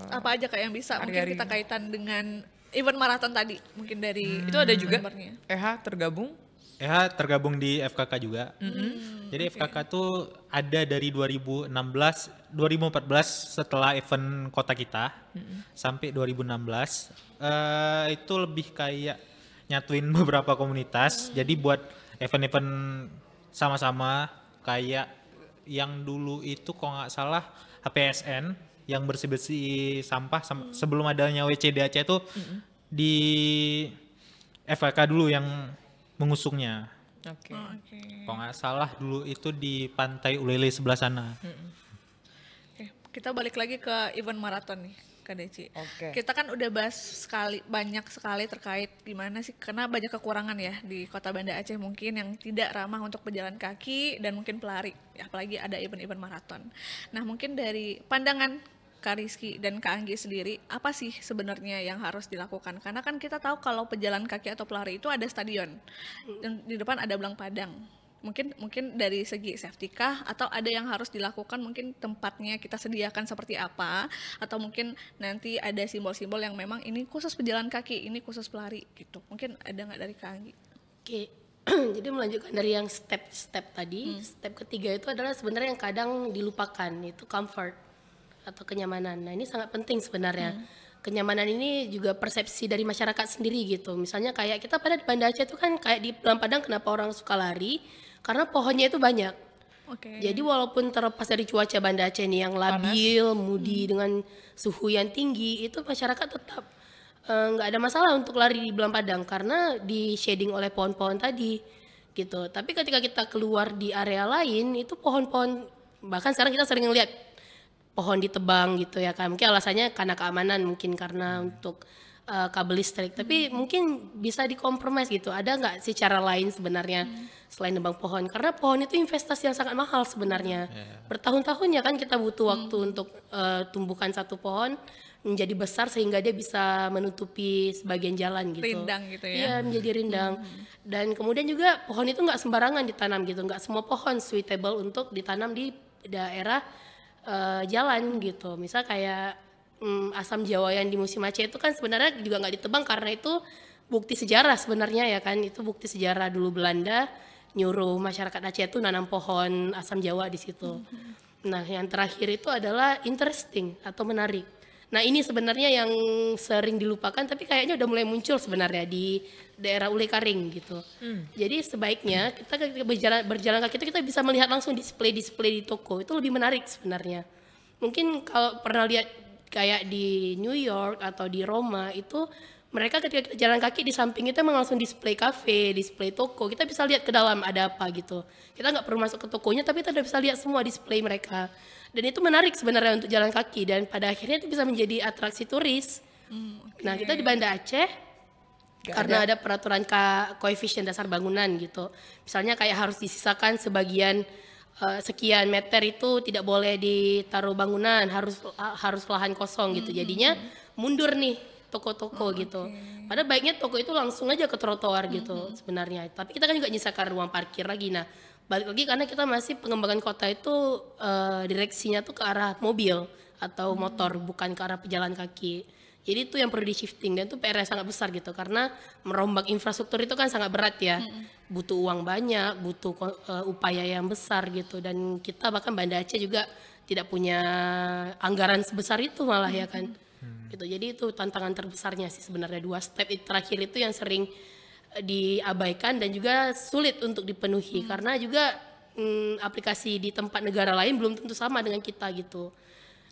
Apa aja Kak yang bisa mungkin Hari-hari. kita kaitan dengan event maraton tadi mungkin dari itu ada juga membernya. tergabung. Tergabung di FKK juga. Jadi FKK tuh ada dari 2014 setelah event kota kita sampai 2016. Itu lebih kayak nyatuin beberapa komunitas. Jadi buat event-event sama-sama kayak yang dulu itu kalau nggak salah HPSN yang bersih-bersih sampah sebelum adanya WCDAC itu di FKK dulu yang mengusungnya. Oke. Oke. Kalau nggak salah dulu itu di Pantai Ulele sebelah sana. Oke, kita balik lagi ke event maraton nih, Kak Deci. Oke. Kita kan udah bahas banyak sekali terkait gimana sih, karena banyak kekurangan ya di Kota Banda Aceh mungkin yang tidak ramah untuk pejalan kaki dan mungkin pelari, apalagi ada event-event maraton. Nah mungkin dari pandangan Kak Rizky dan Kak Anggi sendiri, apa sih sebenarnya yang harus dilakukan? Karena kan kita tahu kalau pejalan kaki atau pelari itu ada stadion, dan di depan ada belang padang. Mungkin dari segi safety kah, atau ada yang harus dilakukan mungkin tempatnya kita sediakan seperti apa, atau mungkin nanti ada simbol-simbol yang memang ini khusus pejalan kaki, ini khusus pelari gitu. Mungkin ada nggak dari Kak Anggi? Oke, jadi melanjutkan dari yang step-step tadi, step ketiga itu adalah sebenarnya yang kadang dilupakan, itu comfort atau kenyamanan. Nah ini sangat penting sebenarnya. Kenyamanan ini juga persepsi dari masyarakat sendiri gitu. Misalnya kayak kita pada di Banda Aceh itu kan kayak di Belang Padang kenapa orang suka lari? Karena pohonnya itu banyak. Oke. Jadi walaupun terlepas dari cuaca Banda Aceh ini yang labil, mudi dengan suhu yang tinggi, itu masyarakat tetap nggak ada masalah untuk lari di Belang Padang karena di shading oleh pohon-pohon tadi gitu. Tapi ketika kita keluar di area lain itu pohon-pohon, bahkan sekarang kita sering lihat pohon ditebang gitu ya kan, mungkin alasannya karena keamanan, mungkin karena untuk kabel listrik, tapi mungkin bisa dikompromis gitu. Ada nggak sih cara lain sebenarnya selain nebang pohon, karena pohon itu investasi yang sangat mahal sebenarnya. Bertahun-tahun ya kan kita butuh waktu untuk tumbuhkan satu pohon menjadi besar sehingga dia bisa menutupi sebagian jalan gitu. Rindang gitu ya. Iya, menjadi rindang. Dan kemudian juga pohon itu nggak sembarangan ditanam gitu, nggak semua pohon suitable untuk ditanam di daerah jalan gitu. Misal kayak asam jawa yang di musim Aceh itu kan sebenarnya juga nggak ditebang karena itu bukti sejarah sebenarnya ya kan. Itu bukti sejarah dulu Belanda nyuruh masyarakat Aceh itu nanam pohon asam jawa di situ. Nah yang terakhir itu adalah interesting atau menarik. Nah ini sebenarnya yang sering dilupakan tapi kayaknya udah mulai muncul sebenarnya di daerah Ule Karing gitu. Jadi sebaiknya kita ketika berjalan kaki itu kita bisa melihat langsung display di toko, itu lebih menarik sebenarnya. Mungkin kalau pernah lihat kayak di New York atau di Roma itu mereka ketika kita jalan kaki di samping itu emang langsung display cafe, display toko, kita bisa lihat ke dalam ada apa gitu. Kita nggak perlu masuk ke tokonya tapi kita udah bisa lihat semua display mereka. Dan itu menarik sebenarnya untuk jalan kaki dan pada akhirnya itu bisa menjadi atraksi turis. Nah kita di Banda Aceh karena ada peraturan koefisien dasar bangunan gitu. Misalnya kayak harus disisakan sebagian sekian meter itu tidak boleh ditaruh bangunan, harus lahan kosong gitu. Jadinya mundur nih toko-toko gitu. Padahal baiknya toko itu langsung aja ke trotoar gitu sebenarnya. Tapi kita kan juga nyisakan ruang parkir lagi. Nah balik lagi karena kita masih pengembangan kota itu direksinya tuh ke arah mobil atau motor, bukan ke arah pejalan kaki. Jadi itu yang perlu di shifting dan itu PR yang sangat besar gitu karena merombak infrastruktur itu kan sangat berat ya. Butuh uang banyak, butuh upaya yang besar gitu dan kita bahkan Banda Aceh juga tidak punya anggaran sebesar itu malah ya kan. Gitu. Jadi itu tantangan terbesarnya sih sebenarnya, 2 step terakhir itu yang sering diabaikan dan juga sulit untuk dipenuhi karena juga aplikasi di tempat negara lain belum tentu sama dengan kita gitu.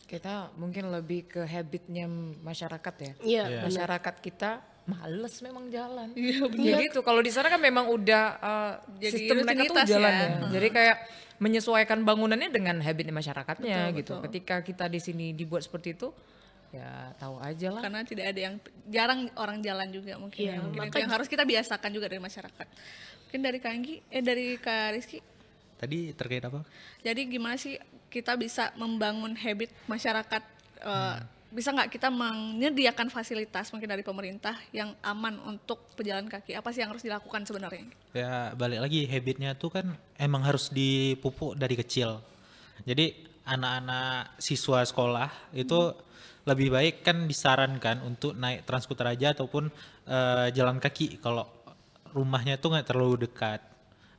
Kita mungkin lebih ke habitnya masyarakat ya. Iya, Masyarakat kita males memang jalan. Iya, Ya gitu. Kalau di sana kan memang udah Jadi sistem mereka tuh rutinitas jalan ya. ya. Jadi kayak menyesuaikan bangunannya dengan habit masyarakatnya Betul, gitu. betul. Ketika kita di sini dibuat seperti itu, ya tahu aja lah. Karena tidak ada yang jarang orang jalan juga mungkin. Iya, Ya. Mungkin itu maka- yang harus kita biasakan juga dari masyarakat. Mungkin dari Kak Anggi, dari Kak Rizky. Tadi terkait apa? Jadi gimana sih kita bisa membangun habit masyarakat? Bisa nggak kita menyediakan fasilitas mungkin dari pemerintah yang aman untuk pejalan kaki? Apa sih yang harus dilakukan sebenarnya? Ya balik lagi habitnya tuh kan emang harus dipupuk dari kecil. Jadi anak-anak siswa sekolah itu lebih baik kan disarankan untuk naik transportasi aja ataupun jalan kaki kalau rumahnya tuh nggak terlalu dekat.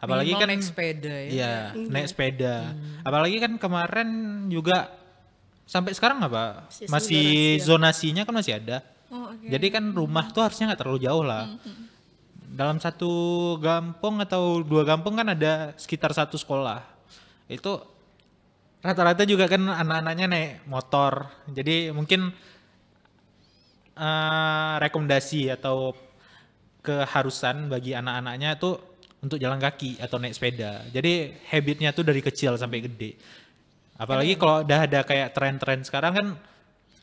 Apalagi Minimal kan naik sepeda ya. Iya, naik sepeda. Apalagi kan kemarin juga sampai sekarang apa? Masih zonasinya kan masih ada. Oh, oke. Jadi kan rumah tuh harusnya nggak terlalu jauh lah. Dalam satu kampung atau 2 kampung kan ada sekitar 1 sekolah. Itu rata-rata juga kan anak-anaknya naik motor. Jadi mungkin rekomendasi atau keharusan bagi anak-anaknya tuh untuk jalan kaki atau naik sepeda. Jadi habitnya tuh dari kecil sampai gede. Apalagi kalau udah ada kayak tren-tren sekarang kan,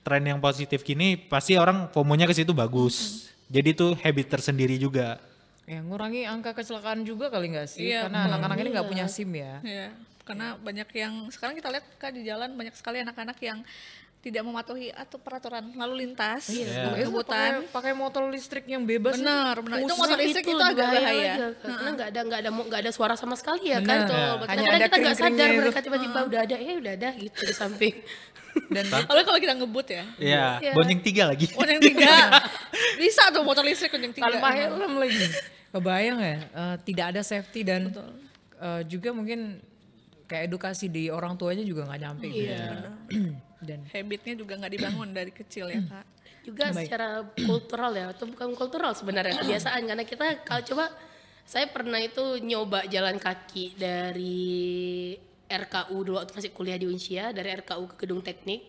tren yang positif gini pasti orang FOMO-nya ke situ bagus. Jadi tuh habit tersendiri juga. Ya ngurangi angka kecelakaan juga kali nggak sih? Iya, Karena anak-anak ini nggak punya SIM ya. Ya, karena banyak yang sekarang kita lihat Kak di jalan banyak sekali anak-anak yang tidak mematuhi atau peraturan lalu lintas, Iya. Itu ngebut-ngebutan. pakai motor listrik yang bebas. Benar, benar. Itu Pusing motor listrik itu agak lebih bahaya. lagi, karena nggak ada suara sama sekali ya kan. Benar. Betul, betul. Hanya Kadang ada kita nggak sadar kering-keringnya itu. mereka tiba-tiba udah ada gitu di samping. Dan Apalagi kalau kita ngebut ya. Iya, bonceng 3 lagi. Yang 3. Bisa tuh motor listrik yang 3. tanpa helm lagi. Kebayang ya, tidak ada safety dan juga mungkin kayak edukasi di orang tuanya juga nggak nyampe. Gitu. Dan Habitnya juga nggak dibangun dari kecil ya Kak. Juga secara kultural ya, atau bukan kultural sebenarnya, kebiasaan. Karena kita kalau coba, saya pernah itu nyoba jalan kaki dari RKU dulu waktu masih kuliah di Unsia, dari RKU ke gedung teknik.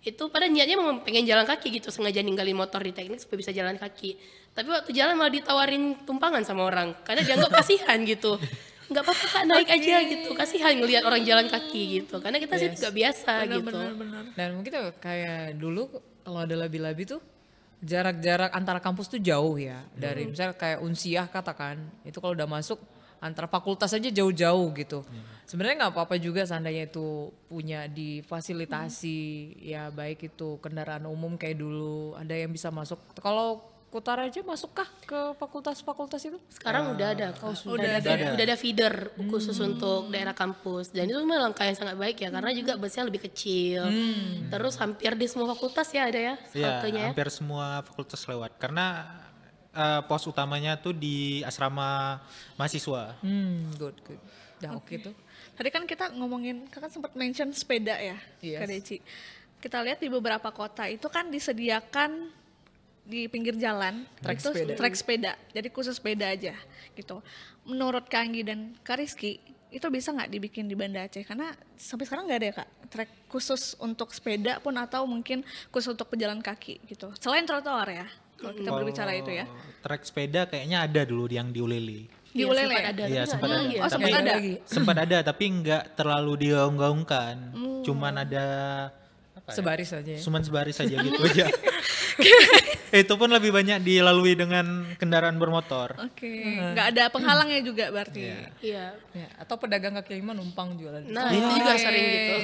Itu pada niatnya mau pengen jalan kaki gitu, sengaja ninggalin motor di teknik supaya bisa jalan kaki. Tapi waktu jalan malah ditawarin tumpangan sama orang, karena dianggap kasihan gitu. Nggak apa-apa Kak, naik aja gitu, kasihan ngelihat orang jalan kaki gitu. Karena kita sih nggak biasa gitu. Benar. dan mungkin tuh kayak dulu kalau ada labi-labi tuh jarak-jarak antara kampus tuh jauh ya. Dari misalnya kayak Unsiah katakan, itu kalau udah masuk antara fakultas aja jauh-jauh gitu. Sebenarnya nggak apa-apa juga seandainya itu punya difasilitasi ya, baik itu kendaraan umum kayak dulu ada yang bisa masuk. Kalau Kutara aja masukkah ke fakultas-fakultas itu? Sekarang udah ada, udah ada feeder khusus untuk daerah kampus, dan itu memang langkah yang sangat baik ya, karena juga busnya lebih kecil. Terus hampir di semua fakultas ya ada ya Iya, haltenya ya. hampir semua fakultas lewat. Karena pos utamanya tuh di asrama mahasiswa. Good. Udah oke tuh. Tadi kan kita ngomongin, Kakak sempat mention sepeda ya, Yes. Kak Deci. Kita lihat di beberapa kota itu kan disediakan di pinggir jalan Trek itu sepeda. trek sepeda, jadi khusus sepeda aja gitu. Menurut Kak Anggi dan Kak Rizky, itu bisa nggak dibikin di Banda Aceh? Karena sampai sekarang nggak ada ya Kak, trek khusus untuk sepeda pun atau mungkin khusus untuk pejalan kaki gitu. Selain trotoar ya, kalau kita berbicara itu ya. Trek sepeda kayaknya ada dulu yang di Ulele. Di Iya, Ulele. sempat ada, Iya, tapi sempat nggak ada. lagi ya. Oh, sempat Tapi ada. sempat ada tapi nggak terlalu digaung-gaungkan. Cuman ada apa ya? Sebaris aja ya. Cuman sebaris aja gitu aja. Itu pun lebih banyak dilalui dengan kendaraan bermotor. Oke, nggak ada penghalangnya juga berarti. Iya. Ya, atau pedagang kaki lima numpang jualan. Nah, itu juga sering gitu.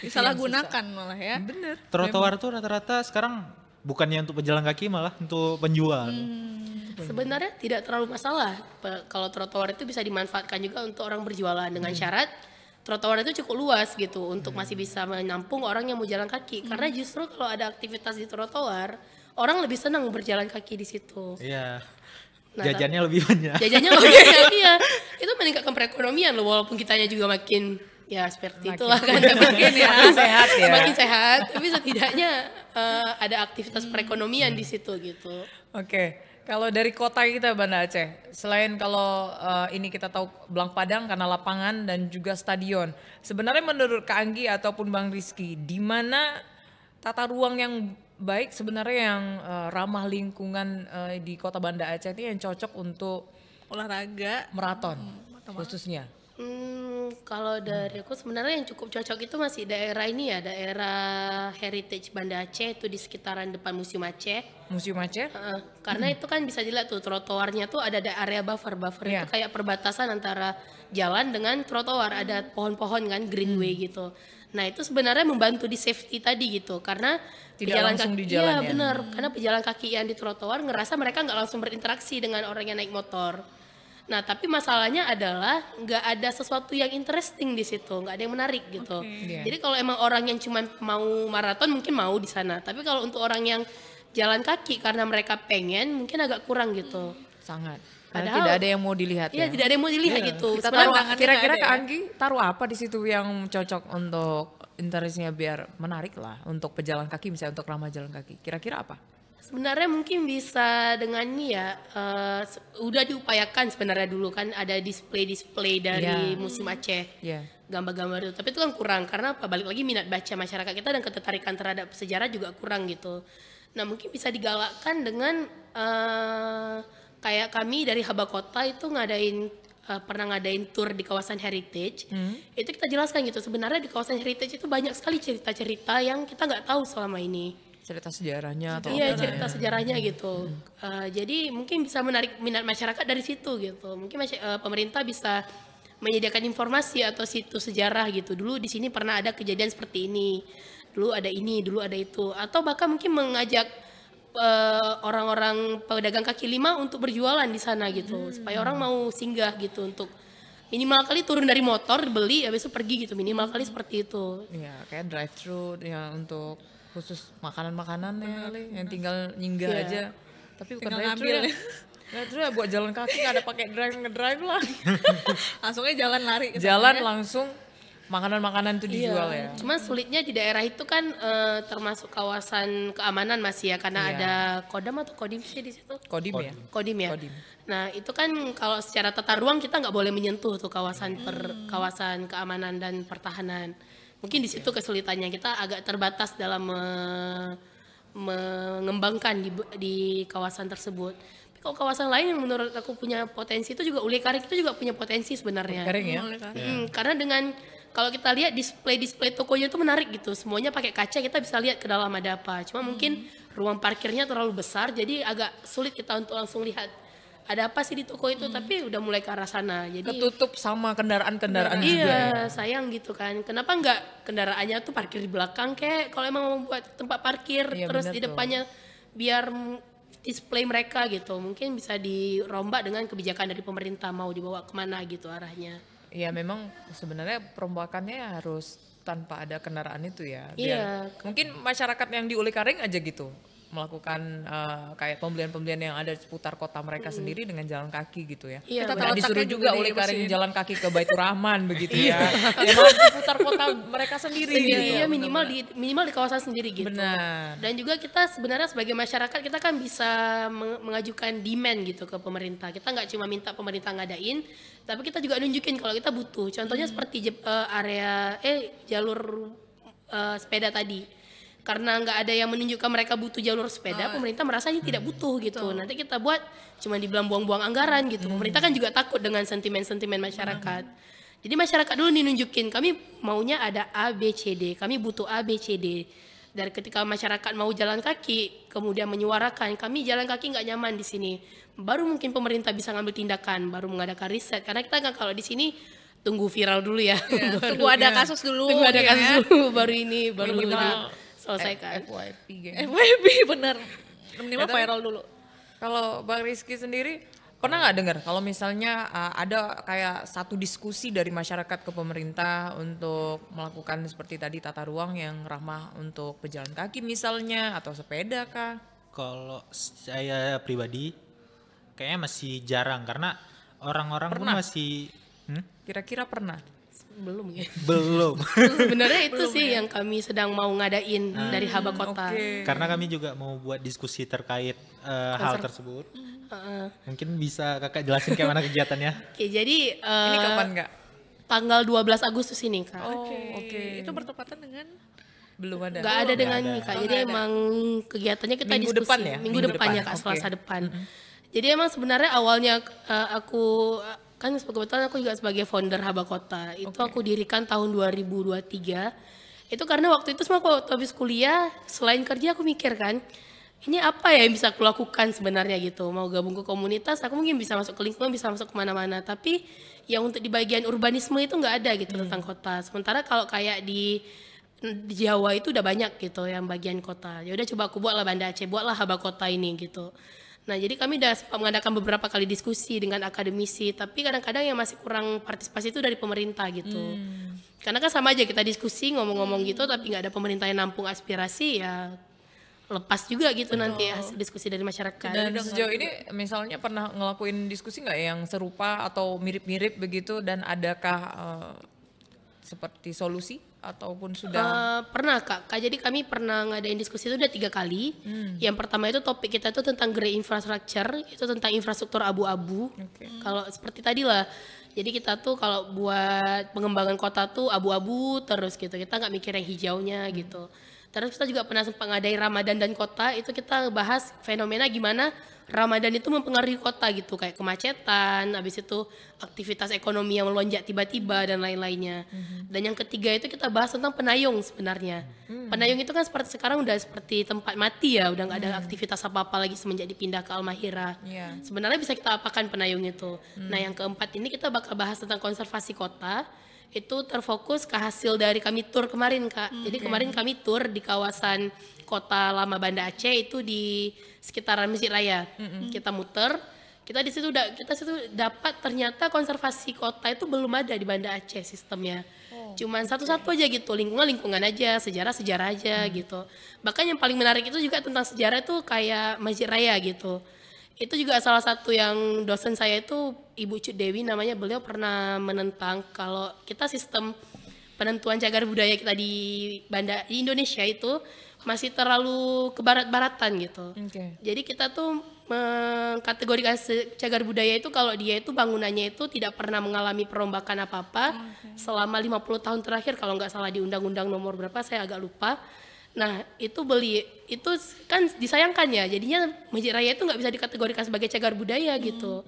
Disalahgunakan malah ya. Bener. Trotoar tuh rata-rata sekarang bukannya untuk pejalan kaki malah untuk penjual. Sebenarnya tidak terlalu masalah. Kalau trotoar itu bisa dimanfaatkan juga untuk orang berjualan dengan syarat trotoar itu cukup luas gitu untuk masih bisa menampung orang yang mau jalan kaki. Karena justru kalau ada aktivitas di trotoar, orang lebih senang berjalan kaki di situ. Iya. Nah, Jajannya lebih banyak. Jajannya lebih banyak, iya. Itu meningkatkan perekonomian loh, walaupun kitanya juga makin ya seperti itulah kan. Makin ya. Makin sehat ya. Semakin sehat, tapi setidaknya ada aktivitas perekonomian di situ gitu. Oke, kalau dari kota kita Banda Aceh, selain kalau ini kita tahu Blang Padang karena lapangan dan juga stadion. Sebenarnya menurut Kak Anggi ataupun Bang Rizky, di mana tata ruang yang baik sebenarnya yang ramah lingkungan di Kota Banda Aceh ini yang cocok untuk Olahraga. maraton khususnya? Kalau dari aku sebenarnya yang cukup cocok itu masih daerah ini ya, daerah Heritage Banda Aceh itu di sekitaran depan Museum Aceh. Museum Aceh? Karena itu kan bisa dilihat tuh trotoarnya tuh ada area buffer Iya. itu kayak perbatasan antara jalan dengan trotoar, ada pohon-pohon kan greenway gitu. Nah itu sebenarnya membantu di safety tadi gitu, karena Tidak langsung di jalan iya ya? benar, karena pejalan kaki yang di trotoar ngerasa mereka nggak langsung berinteraksi dengan orang yang naik motor. Nah tapi masalahnya adalah nggak ada sesuatu yang interesting di situ, nggak ada yang menarik gitu. Iya. Jadi kalau emang orang yang cuma mau maraton mungkin mau di sana, tapi kalau untuk orang yang jalan kaki karena mereka pengen mungkin agak kurang gitu. Sangat. Padahal- tidak ada yang mau dilihat Iya ya. tidak ada yang mau dilihat gitu. Kita Sebenarnya taruh kira-kira nggak Kak ada ya? Anggi taruh apa di situ yang cocok untuk interestnya biar menarik lah untuk pejalan kaki, misalnya untuk ramah jalan kaki. Kira-kira apa? sebenarnya mungkin bisa dengan ini ya, udah diupayakan sebenarnya dulu kan ada display-display dari Iya. Museum Aceh. Ya. Gambar-gambar itu, tapi itu kan kurang karena apa? Balik lagi minat baca masyarakat kita dan ketertarikan terhadap sejarah juga kurang gitu. Nah mungkin bisa digalakkan dengan kayak kami dari Haba Kota itu pernah ngadain tour di kawasan heritage. Itu kita jelaskan gitu, sebenarnya di kawasan heritage itu banyak sekali cerita-cerita yang kita nggak tahu selama ini. Cerita sejarahnya atau Iya apa cerita ya? sejarahnya gitu. Jadi mungkin bisa menarik minat masyarakat dari situ gitu. Mungkin pemerintah bisa menyediakan informasi atau situs sejarah gitu. Dulu di sini pernah ada kejadian seperti ini. Dulu ada ini, dulu ada itu. Atau bahkan mungkin mengajak orang-orang pedagang kaki lima untuk berjualan di sana gitu. Supaya orang mau singgah gitu untuk minimal kali turun dari motor beli habis itu pergi gitu. Minimal kali seperti itu. Iya, kayak drive thru ya untuk khusus makanan-makanan ya kali yang tinggal nyinggah Iya. aja. Tapi bukan Tinggal drive thru ngambil ya. ya. Drive thru ya buat jalan kaki nggak ada pakai ngedrive lah. Langsungnya jalan lari ke sana Jalan ya. langsung makanan-makanan itu dijual ya. Cuma sulitnya di daerah itu kan termasuk kawasan keamanan masih ya karena Iya. ada Kodam atau Kodim sih di situ. Kodim ya. Kodim ya. Kodim. Nah itu kan kalau secara tata ruang kita nggak boleh menyentuh tuh kawasan keamanan dan pertahanan. Mungkin di situ kesulitannya kita agak terbatas dalam mengembangkan di kawasan tersebut. Tapi kalau kawasan lain yang menurut aku punya potensi itu juga Ule Karik itu juga punya potensi sebenarnya. Kering ya. Karena dengan kalau kita lihat display tokonya itu menarik gitu, semuanya pakai kaca kita bisa lihat ke dalam ada apa. Cuma mungkin ruang parkirnya terlalu besar, jadi agak sulit kita untuk langsung lihat ada apa sih di toko itu. Tapi udah mulai ke arah sana. Jadi Ketutup sama kendaraan-kendaraan juga ya. iya sayang gitu kan. Kenapa nggak kendaraannya tuh parkir di belakang kayak kalau emang mau membuat tempat parkir Iya, terus bener di tuh. depannya biar display mereka gitu. Mungkin bisa dirombak dengan kebijakan dari pemerintah mau dibawa kemana gitu arahnya. Iya memang sebenarnya perombakannya harus tanpa ada kendaraan itu ya. Iya. Mungkin masyarakat yang di Uli Karing aja gitu melakukan kayak pembelian-pembelian yang ada di seputar kota mereka sendiri dengan jalan kaki gitu ya. Iya, Kita Nggak letaknya disuruh juga juga Uli Karing dibersihin. jalan kaki ke Baitur Rahman begitu ya. Ya malah di seputar kota mereka sendiri gitu. Iya minimal di kawasan sendiri gitu. Benar. Dan juga kita sebenarnya sebagai masyarakat kita kan bisa mengajukan demand gitu ke pemerintah. Kita nggak cuma minta pemerintah ngadain, tapi kita juga nunjukin kalau kita butuh. Contohnya seperti jalur sepeda tadi. Karena nggak ada yang menunjukkan mereka butuh jalur sepeda, pemerintah merasa ini tidak butuh gitu. Nanti kita buat cuma dibilang buang-buang anggaran gitu. Pemerintah kan juga takut dengan sentimen-sentimen masyarakat. Jadi masyarakat dulu nunjukin kami maunya ada A, B, C, D. Kami butuh A, B, C, D. Dari ketika masyarakat mau jalan kaki, kemudian menyuarakan kami jalan kaki nggak nyaman di sini. Baru mungkin pemerintah bisa ngambil tindakan, baru mengadakan riset. Karena kita kan kalau di sini tunggu viral dulu ya. Tunggu ada kasus dulu. Tunggu ada mungkin kasus ya. dulu, baru ini, baru Minimal selesaikan. FYP geng. FYP bener. Minimal Ya, viral dulu. Kalau Bang Rizky sendiri pernah nggak dengar kalau misalnya ada kayak satu diskusi dari masyarakat ke pemerintah untuk melakukan seperti tadi tata ruang yang ramah untuk pejalan kaki misalnya atau sepeda kah? Kalau saya pribadi kayaknya masih jarang karena orang-orang pun Pernah? masih Kira-kira pernah? Belum ya. belum. Sebenarnya itu sih yang kami sedang mau ngadain dari Haba Kota. Oke. Karena kami juga mau buat diskusi terkait hal tersebut. Mungkin bisa kakak jelasin kayak mana kegiatannya? Oke, jadi Ini kapan nggak? tanggal 12 Agustus ini Kak. Oh, oke. Itu bertepatan dengan Belum ada. Nggak ada dengan Nggak ini ada. Kak. Jadi emang kegiatannya kita Minggu diskusi depan ya? minggu Minggu depan ya depan, Kak, oke. Selasa depan. Jadi emang sebenarnya awalnya aku kan kebetulan aku juga sebagai founder Haba Kota. Itu aku dirikan tahun 2023. Itu karena waktu itu semua aku habis kuliah, selain kerja aku mikir kan, ini apa ya yang bisa aku lakukan sebenarnya gitu. Mau gabung ke komunitas, aku mungkin bisa masuk ke lingkungan, bisa masuk kemana-mana. Tapi yang untuk di bagian urbanisme itu nggak ada gitu tentang kota. Sementara kalau kayak di Jawa itu udah banyak gitu yang bagian kota. Ya udah coba aku buatlah Banda Aceh, buatlah Haba Kota ini gitu. Nah, jadi kami udah sempat mengadakan beberapa kali diskusi dengan akademisi, tapi kadang-kadang yang masih kurang partisipasi itu dari pemerintah gitu. Karena kan sama aja kita diskusi ngomong-ngomong gitu, tapi nggak ada pemerintah yang nampung aspirasi, ya lepas juga gitu nanti hasil diskusi dari masyarakat. Dan sejauh ini misalnya pernah ngelakuin diskusi nggak yang serupa atau mirip-mirip begitu, dan adakah seperti solusi ataupun sudah? Pernah Kak, jadi kami pernah ngadain diskusi itu udah 3 kali. Yang pertama itu topik kita itu tentang grey infrastructure, itu tentang infrastruktur abu-abu. Kalau seperti tadi lah, jadi kita tuh kalau buat pengembangan kota tuh abu-abu terus gitu, kita nggak mikir yang hijaunya gitu. Terus kita juga pernah sempat ngadain Ramadan dan kota, itu kita bahas fenomena gimana Ramadan itu mempengaruhi kota gitu, kayak kemacetan, habis itu aktivitas ekonomi yang melonjak tiba-tiba dan lain-lainnya. Dan yang ketiga itu kita bahas tentang Penayung sebenarnya. Penayung itu kan seperti sekarang udah seperti tempat mati ya, udah nggak ada aktivitas apa-apa lagi semenjak dipindah ke Al-Mahira. Iya. Sebenarnya bisa kita apakan Penayung itu. Nah, yang keempat ini kita bakal bahas tentang konservasi kota. Itu terfokus ke hasil dari kami tur kemarin Kak. Jadi kemarin kami tur di kawasan kota lama Banda Aceh itu di sekitaran Masjid Raya. Kita muter, kita di situ dapat ternyata konservasi kota itu belum ada di Banda Aceh sistemnya. Cuman satu-satu aja gitu, lingkungan aja, sejarah aja gitu. Bahkan yang paling menarik itu juga tentang sejarah itu kayak Masjid Raya gitu. Itu juga salah satu yang dosen saya itu Ibu Cut Dewi namanya, beliau pernah menentang kalau kita sistem penentuan cagar budaya kita di Indonesia itu masih terlalu kebarat-baratan gitu. Jadi kita tuh mengkategorikan cagar budaya itu kalau dia itu bangunannya itu tidak pernah mengalami perombakan apa-apa selama 50 tahun terakhir, kalau nggak salah di undang-undang nomor berapa saya agak lupa. Nah, itu kan disayangkan ya, jadinya Masjid Raya itu nggak bisa dikategorikan sebagai cagar budaya gitu.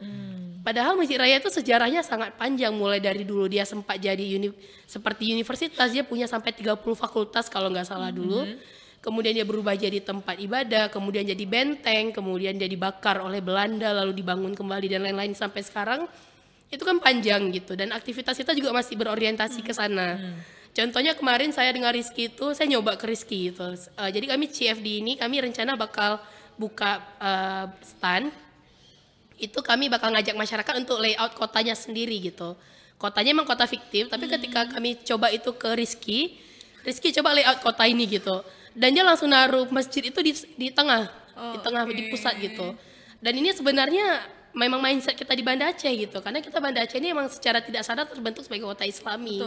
Padahal Masjid Raya itu sejarahnya sangat panjang, mulai dari dulu dia sempat jadi seperti universitas, dia punya sampai 30 fakultas kalau nggak salah dulu. Kemudian dia berubah jadi tempat ibadah, kemudian jadi benteng, kemudian dia dibakar oleh Belanda, lalu dibangun kembali dan lain-lain sampai sekarang. Itu kan panjang gitu, dan aktivitas kita juga masih berorientasi ke sana. Contohnya kemarin saya dengan Rizky itu, saya nyoba ke Rizky gitu. Jadi kami CFD ini, kami rencana bakal buka stand. Itu kami bakal ngajak masyarakat untuk layout kotanya sendiri gitu. Kotanya emang kota fiktif, tapi ketika kami coba itu ke Rizky coba layout kota ini gitu. Dan dia langsung naruh masjid itu di tengah, di pusat gitu. Dan ini sebenarnya memang mindset kita di Banda Aceh gitu, karena kita Banda Aceh ini emang secara tidak sadar terbentuk sebagai kota Islami,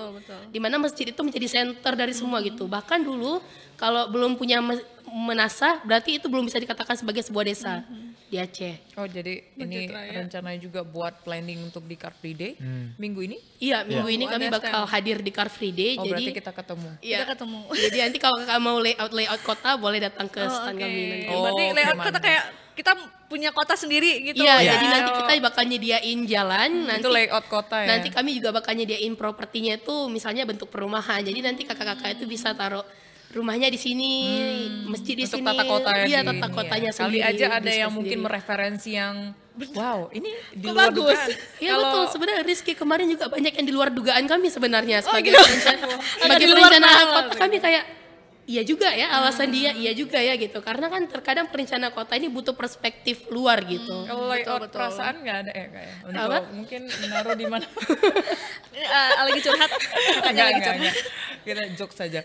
di mana masjid itu menjadi center dari semua gitu. Bahkan dulu kalau belum punya menasah, berarti itu belum bisa dikatakan sebagai sebuah desa di Aceh. Oh, jadi ini rencananya juga buat planning untuk di Car Free Day minggu ini? Iya, minggu ini kami bakal hadir di Car Free Day. Oh, jadi berarti kita ketemu. Iya, Kita ketemu. Jadi nanti kalau kakak mau layout kota boleh datang ke stand kami nanti. Berarti Oh, layout gimana? kota kayak kita punya kota sendiri gitu. Iya, ya. jadi nanti kita bakal nyediain jalan, nanti Itu layout kota ya? nanti kami juga bakal nyediain propertinya itu misalnya bentuk perumahan. Jadi nanti kakak-kakak itu bisa taruh rumahnya di sini, masjid di untuk sini. tata kota ya Iya, di tata ini kotanya ya. sendiri. Kali aja ada bisnis yang mungkin sendiri. mereferensi yang wow, ini di Kok luar bagus? dugaan. Iya Kalau- betul, sebenarnya Rizky kemarin juga banyak yang di luar dugaan kami sebenarnya sebagai gitu. sebagai di luar perencana nalar kota kami kayak iya juga ya, alasan dia iya juga ya gitu. Karena kan terkadang perencana kota ini butuh perspektif luar gitu. Kalau layout betul. perasaan nggak ada ya kayak untuk Apa? mungkin menaruh di mana? Lagi curhat. Kakaknya lagi curhat. enggak. Kita joke saja.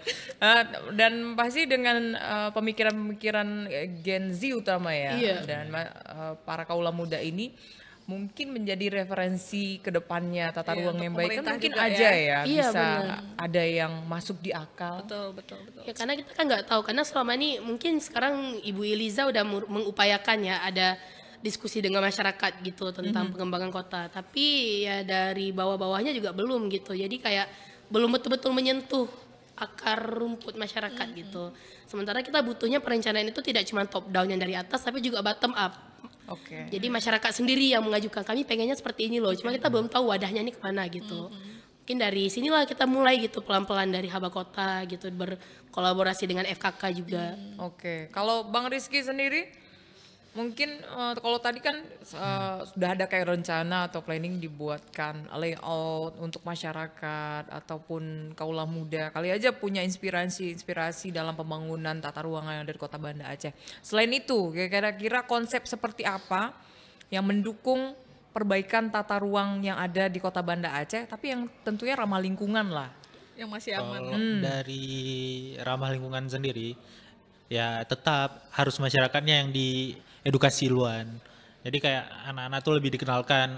Dan pasti dengan pemikiran-pemikiran Gen Z utama ya, Iya. dan para kaula muda ini mungkin menjadi referensi ke depannya tata Iya, ruang untuk yang baik kan pemerintah mungkin juga aja ya. ya, Iya, bisa benar. ada yang masuk di akal. Betul. Ya karena kita kan nggak tahu, karena selama ini mungkin sekarang Ibu Eliza udah mengupayakan ya ada diskusi dengan masyarakat gitu tentang pengembangan kota, tapi ya dari bawah-bawahnya juga belum gitu. Jadi kayak belum betul-betul menyentuh akar rumput masyarakat gitu. Sementara kita butuhnya perencanaan itu tidak cuma top down yang dari atas, tapi juga bottom up. Oke. Jadi masyarakat sendiri yang mengajukan, kami pengennya seperti ini loh, cuma kita belum tahu wadahnya ini kemana gitu. Mungkin dari sinilah kita mulai gitu pelan-pelan dari Haba Kota gitu, berkolaborasi dengan FKK juga. Oke, kalau Bang Rizky sendiri, mungkin kalau tadi kan sudah ada kayak rencana atau planning dibuatkan layout untuk masyarakat ataupun kaula muda. Kali aja punya inspirasi dalam pembangunan tata ruang yang dari Kota Banda Aceh. Selain itu, kira-kira konsep seperti apa yang mendukung perbaikan tata ruang yang ada di Kota Banda Aceh, tapi yang tentunya ramah lingkungan lah. Yang masih aman. Kalau dari ramah lingkungan sendiri, ya tetap harus masyarakatnya yang diedukasi duluan. Jadi kayak anak-anak tuh lebih dikenalkan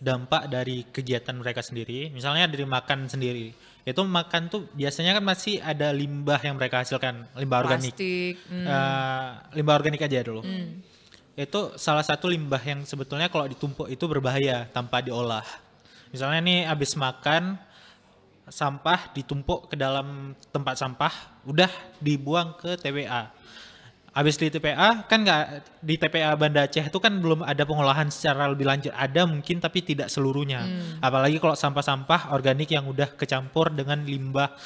dampak dari kegiatan mereka sendiri. Misalnya dari makan sendiri. Itu makan tuh biasanya kan masih ada limbah yang mereka hasilkan, limbah organik. Plastik. Limbah organik aja dulu. Itu salah satu limbah yang sebetulnya kalau ditumpuk itu berbahaya tanpa diolah. Misalnya nih habis makan, sampah ditumpuk ke dalam tempat sampah, udah dibuang ke TPA. Habis di TPA kan nggak, di TPA Banda Aceh itu kan belum ada pengolahan secara lebih lanjut, ada mungkin tapi tidak seluruhnya. Apalagi kalau sampah-sampah organik yang udah kecampur dengan limbah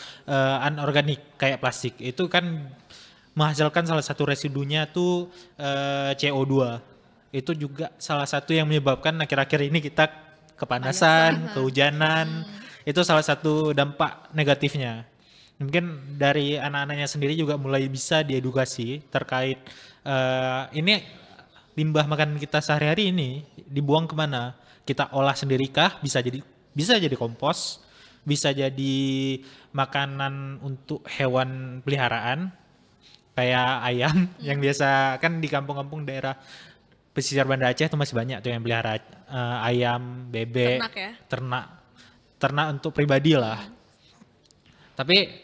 anorganik kayak plastik, itu kan menghasilkan salah satu residunya tuh CO2. Itu juga salah satu yang menyebabkan akhir-akhir ini kita kepanasan, kehujanan. Itu salah satu dampak negatifnya. Mungkin dari anak-anaknya sendiri juga mulai bisa diedukasi terkait ini limbah makanan kita sehari-hari ini dibuang kemana? Kita olah sendirikah? Bisa jadi kompos, bisa jadi makanan untuk hewan peliharaan kayak ayam yang biasa kan di kampung-kampung daerah pesisir Banda Aceh itu masih banyak tuh yang pelihara ayam, bebek, Ternak ya? ternak untuk pribadi lah. Tapi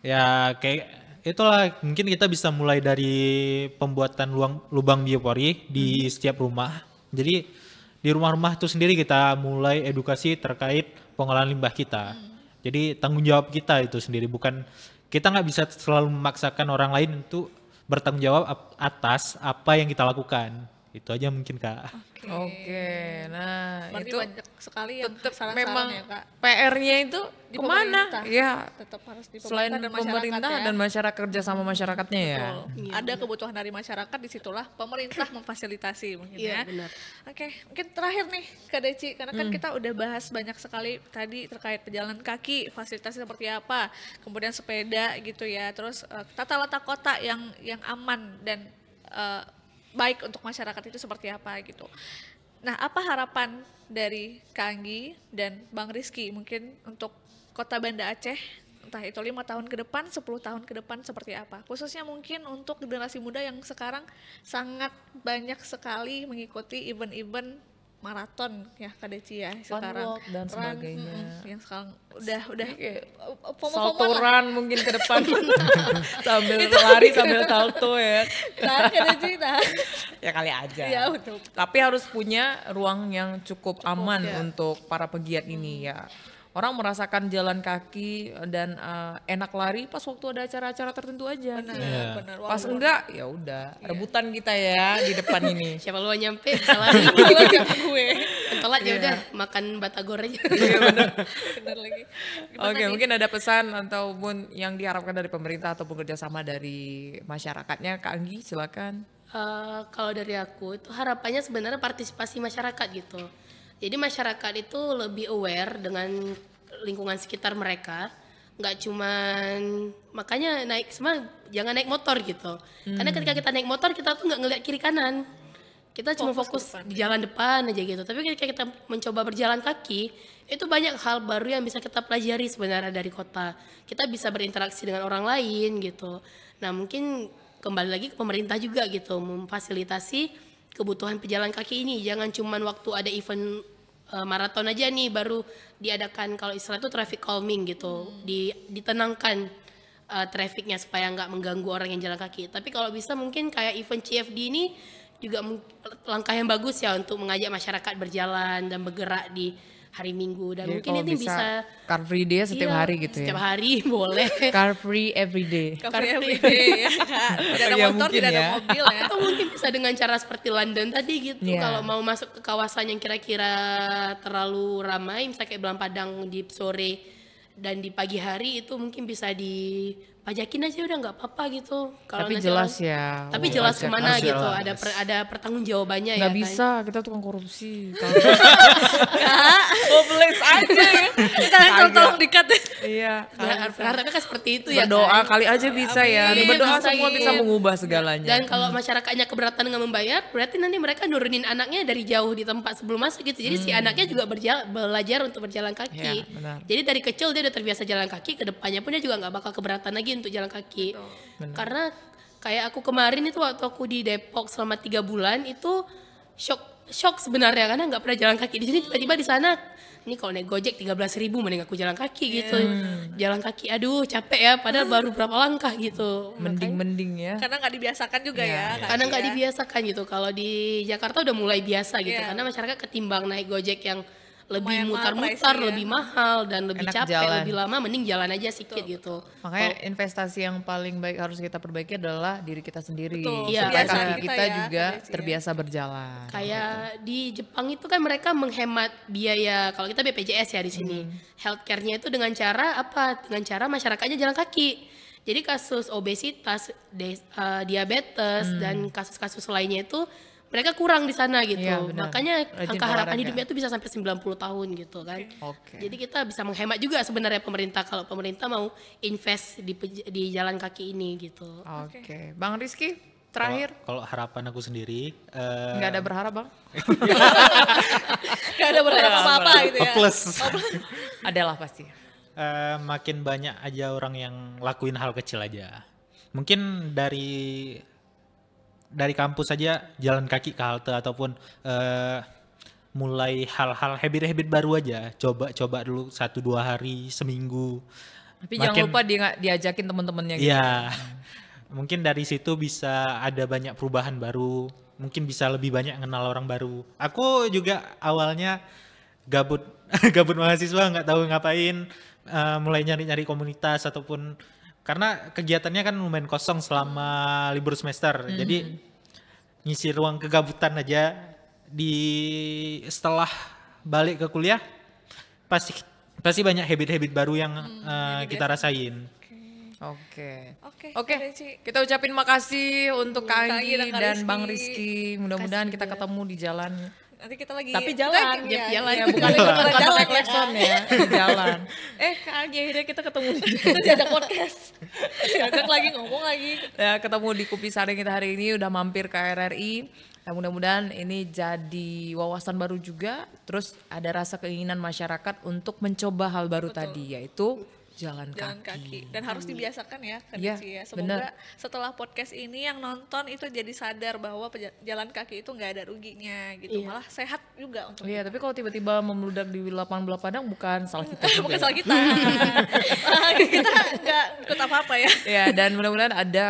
ya kayak itulah, mungkin kita bisa mulai dari pembuatan lubang biopori di setiap rumah. Jadi di rumah-rumah itu sendiri kita mulai edukasi terkait pengolahan limbah kita. Jadi tanggung jawab kita itu sendiri, bukan kita nggak bisa selalu memaksakan orang lain untuk bertanggung jawab atas apa yang kita lakukan. Itu aja mungkin Kak. Oke, nah Berarti itu banyak sekali yang tetap saran-saran memang ya Kak. PR-nya itu Di kemana? pemerintah. Ya, Tetap harus di selain pemerintah dan pemerintah masyarakat ya. dan masyarakat, kerja sama masyarakatnya ya. Betul. Ada kebutuhan dari masyarakat, disitulah pemerintah memfasilitasi mungkin Iya, ya. benar. Oke, mungkin terakhir nih Kak Deci, karena kan kita udah bahas banyak sekali tadi terkait pejalan kaki, fasilitasnya seperti apa, kemudian sepeda gitu ya, terus tata letak kota yang aman dan baik untuk masyarakat itu seperti apa gitu. Nah, apa harapan dari Kak Anggi dan Bang Rizky mungkin untuk Kota Banda Aceh, entah itu 5 tahun ke depan, 10 tahun ke depan seperti apa? Khususnya mungkin untuk generasi muda yang sekarang sangat banyak sekali mengikuti event-event maraton ya Kak Deci ya sekarang. walk dan sebagainya. Yang sekarang udah Salturan mungkin ke depan sambil lari sambil salto ya. Nah, Kak Deci, nah. Ya kali aja. Ya, betul. Tapi harus punya ruang yang cukup aman ya. untuk para pegiat ini ya. Orang merasakan jalan kaki dan enak lari pas waktu ada acara-acara tertentu aja. Benar, benar. Pas enggak ya udah rebutan kita ya di depan ini. Siapa lu nyampe bisa lari. Kalau siapa gue. Telat ya udah makan batagor aja. Benar lagi. Gimana Oke, nih? mungkin ada pesan ataupun yang diharapkan dari pemerintah ataupun kerjasama dari masyarakatnya, Kak Anggi silakan. Kalau dari aku itu harapannya sebenarnya partisipasi masyarakat gitu. Jadi masyarakat itu lebih aware dengan lingkungan sekitar mereka, nggak cuman makanya jangan naik motor gitu. Karena ketika kita naik motor kita tuh nggak ngeliat kiri kanan, kita cuma fokus di jalan depan aja gitu. Tapi ketika kita mencoba berjalan kaki, itu banyak hal baru yang bisa kita pelajari sebenarnya dari kota. Kita bisa berinteraksi dengan orang lain gitu. Nah mungkin kembali lagi ke pemerintah juga gitu, memfasilitasi kebutuhan pejalan kaki ini. Jangan cuman waktu ada event maraton aja nih baru diadakan, kalau istilah itu traffic calming gitu, ditenangkan trafficnya supaya nggak mengganggu orang yang jalan kaki. Tapi kalau bisa mungkin kayak event CFD ini juga langkah yang bagus ya untuk mengajak masyarakat berjalan dan bergerak di hari Minggu, dan Jadi mungkin kalau ini bisa Car Free Day setiap iya, hari gitu setiap ya. hari boleh. Car Free Everyday. Cover everyday ya Kak. Tidak ada Ya, motor, mungkin tidak ada ya. mobil ya. Atau mungkin bisa dengan cara seperti London tadi gitu. Iya. Kalau mau masuk ke kawasan yang kira-kira terlalu ramai, misalnya kayak Belang Padang di sore dan di pagi hari, itu mungkin bisa dipajakin aja udah nggak apa-apa gitu. Kalau Tapi nanti jelas orang- ya. Tapi oh, jelas pajak. kemana Harus gitu. jelas. Ada pertanggungjawabannya ya. Nggak kan. bisa, kita tukang korupsi. Hopeless aja ya. Kita tolong dikat ya. Iya. Berharapnya kan seperti itu ya. Berdoa kan? kali aja bisa ya. Amin. Berdoa Bisa semua gitu. bisa mengubah segalanya. Dan kalau masyarakatnya keberatan dengan membayar, berarti nanti mereka nurunin anaknya dari jauh di tempat sebelum masuk gitu. Jadi si anaknya juga belajar untuk berjalan kaki. Ya, benar. Jadi dari kecil dia udah terbiasa jalan kaki, ke depannya pun dia juga nggak bakal keberatan lagi untuk jalan kaki. Karena kayak aku kemarin itu waktu aku di Depok selama 3 bulan itu shock sebenarnya, karena nggak pernah jalan kaki di sini, tiba-tiba di sana ini kalau naik Gojek 13.000 mending aku jalan kaki gitu. Jalan kaki aduh capek ya, padahal baru berapa langkah gitu. Mending-mending ya. Karena nggak dibiasakan juga ya. Kak Kadang Ci, nggak ya. dibiasakan gitu. Kalau di Jakarta udah mulai biasa gitu, Iya. karena masyarakat ketimbang naik Gojek yang lebih Lumayan mahal mutar-mutar, pricey ya. lebih mahal dan lebih Enak capek, jalan. lebih lama, mending jalan aja sedikit gitu. Makanya investasi yang paling baik harus kita perbaiki adalah diri kita sendiri. Betul, Iya, Supaya kebiasaan kaki kita kita ya, juga Kak Desi ya. terbiasa berjalan. Kayak di Jepang itu kan mereka menghemat biaya, kalau kita BPJS ya di sini. Healthcare-nya itu dengan cara apa? Dengan cara masyarakatnya jalan kaki. Jadi kasus obesitas, diabetes dan kasus-kasus lainnya itu mereka kurang di sana gitu. Iya, benar. Makanya Rajin angka harapan olahraga. hidupnya itu bisa sampai 90 tahun gitu kan. Oke. Jadi kita bisa menghemat juga sebenarnya pemerintah kalau pemerintah mau invest di jalan kaki ini gitu. Oke. Bang Rizky, terakhir. Kalau harapan aku sendiri, Nggak ada berharap bang? Nggak ada berharap apa-apa gitu ya. plus. Adalah pasti. Makin banyak aja orang yang lakuin hal kecil aja. Mungkin dari kampus aja jalan kaki ke halte ataupun mulai hal-hal habit-habit baru aja. Coba dulu 1-2 hari, seminggu. Tapi jangan lupa diajakin teman-temannya gitu. Iya. Mungkin dari situ bisa ada banyak perubahan baru. Mungkin bisa lebih banyak kenal orang baru. Aku juga awalnya gabut gabut mahasiswa, nggak tahu ngapain, mulai nyari-nyari komunitas ataupun karena kegiatannya kan lumayan kosong selama libur semester. Jadi ngisi ruang kegabutan aja setelah balik ke kuliah pasti banyak habit-habit baru yang kita rasain. Oke. Oke, Oke, Kak Desi. kita ucapin makasih untuk Kak Kak Anggi Anggi dan Kak dan Rizky. Bang Rizky. Mudah-mudahan kita ketemu di jalan. Nanti kita lagi. Tapi jalan, kita, jalan. Ya, bukan Jalan. bukan Jalan, pakai ya, klakson ya, di jalan. Kak Anggi akhirnya kita ketemu. Kita diajak podcast. Diajak lagi ngomong lagi. Ya, ketemu di Kupi Saring kita hari ini udah mampir ke RRI. Nah, mudah-mudahan ini jadi wawasan baru juga. Terus ada rasa keinginan masyarakat untuk mencoba hal baru tadi, yaitu jalan kaki. Dan harus dibiasakan ya Kak Iya, Desi ya. Semoga benar. setelah podcast ini yang nonton itu jadi sadar bahwa jalan kaki itu nggak ada ruginya gitu. Iya. Malah sehat juga untuk Iya, tapi kalau tiba-tiba membeludak di lapangan bola Padang bukan salah kita juga. bukan salah kita. Kita nggak ikut apa-apa ya. Ya, dan mudah-mudahan ada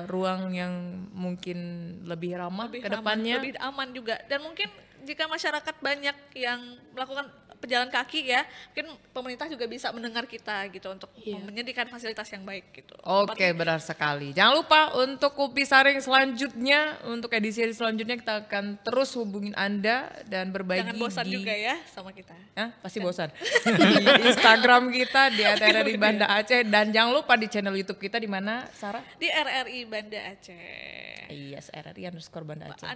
ruang yang mungkin lebih ramah ke depannya. Lebih aman juga. Dan mungkin jika masyarakat banyak yang melakukan pejalan kaki ya, mungkin pemerintah juga bisa mendengar kita gitu untuk menyediakan fasilitas yang baik gitu. Oke, benar sekali. Jangan lupa untuk Kupi Saring selanjutnya, untuk edisi selanjutnya kita akan terus hubungin Anda dan berbagi Jangan bosan di juga ya sama kita. Hah? Pasti bosan. Di Instagram kita di @RRI Banda Aceh dan jangan lupa di channel YouTube kita di mana, Sarah? Di RRI Banda Aceh. Yes, RRI_Banda Aceh.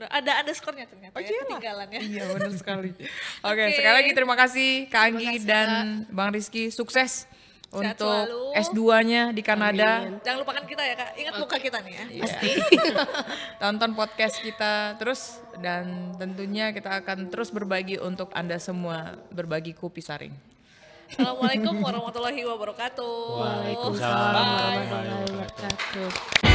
Ada underscore-nya ternyata ya, ketinggalan ya. Iya, benar sekali. Oke, Oke. sekali lagi terima kasih Kak Anggi kasih, dan Bang Rizky. Sukses Sehat untuk selalu. S2-nya di Kanada. Jangan lupakan kita ya Kak, ingat muka kita nih ya. Pasti. Tonton podcast kita terus dan tentunya kita akan terus berbagi untuk Anda semua, berbagi Kupi Saring. Assalamualaikum warahmatullahi wabarakatuh. Waalaikumsalam warahmatullahi wabarakatuh.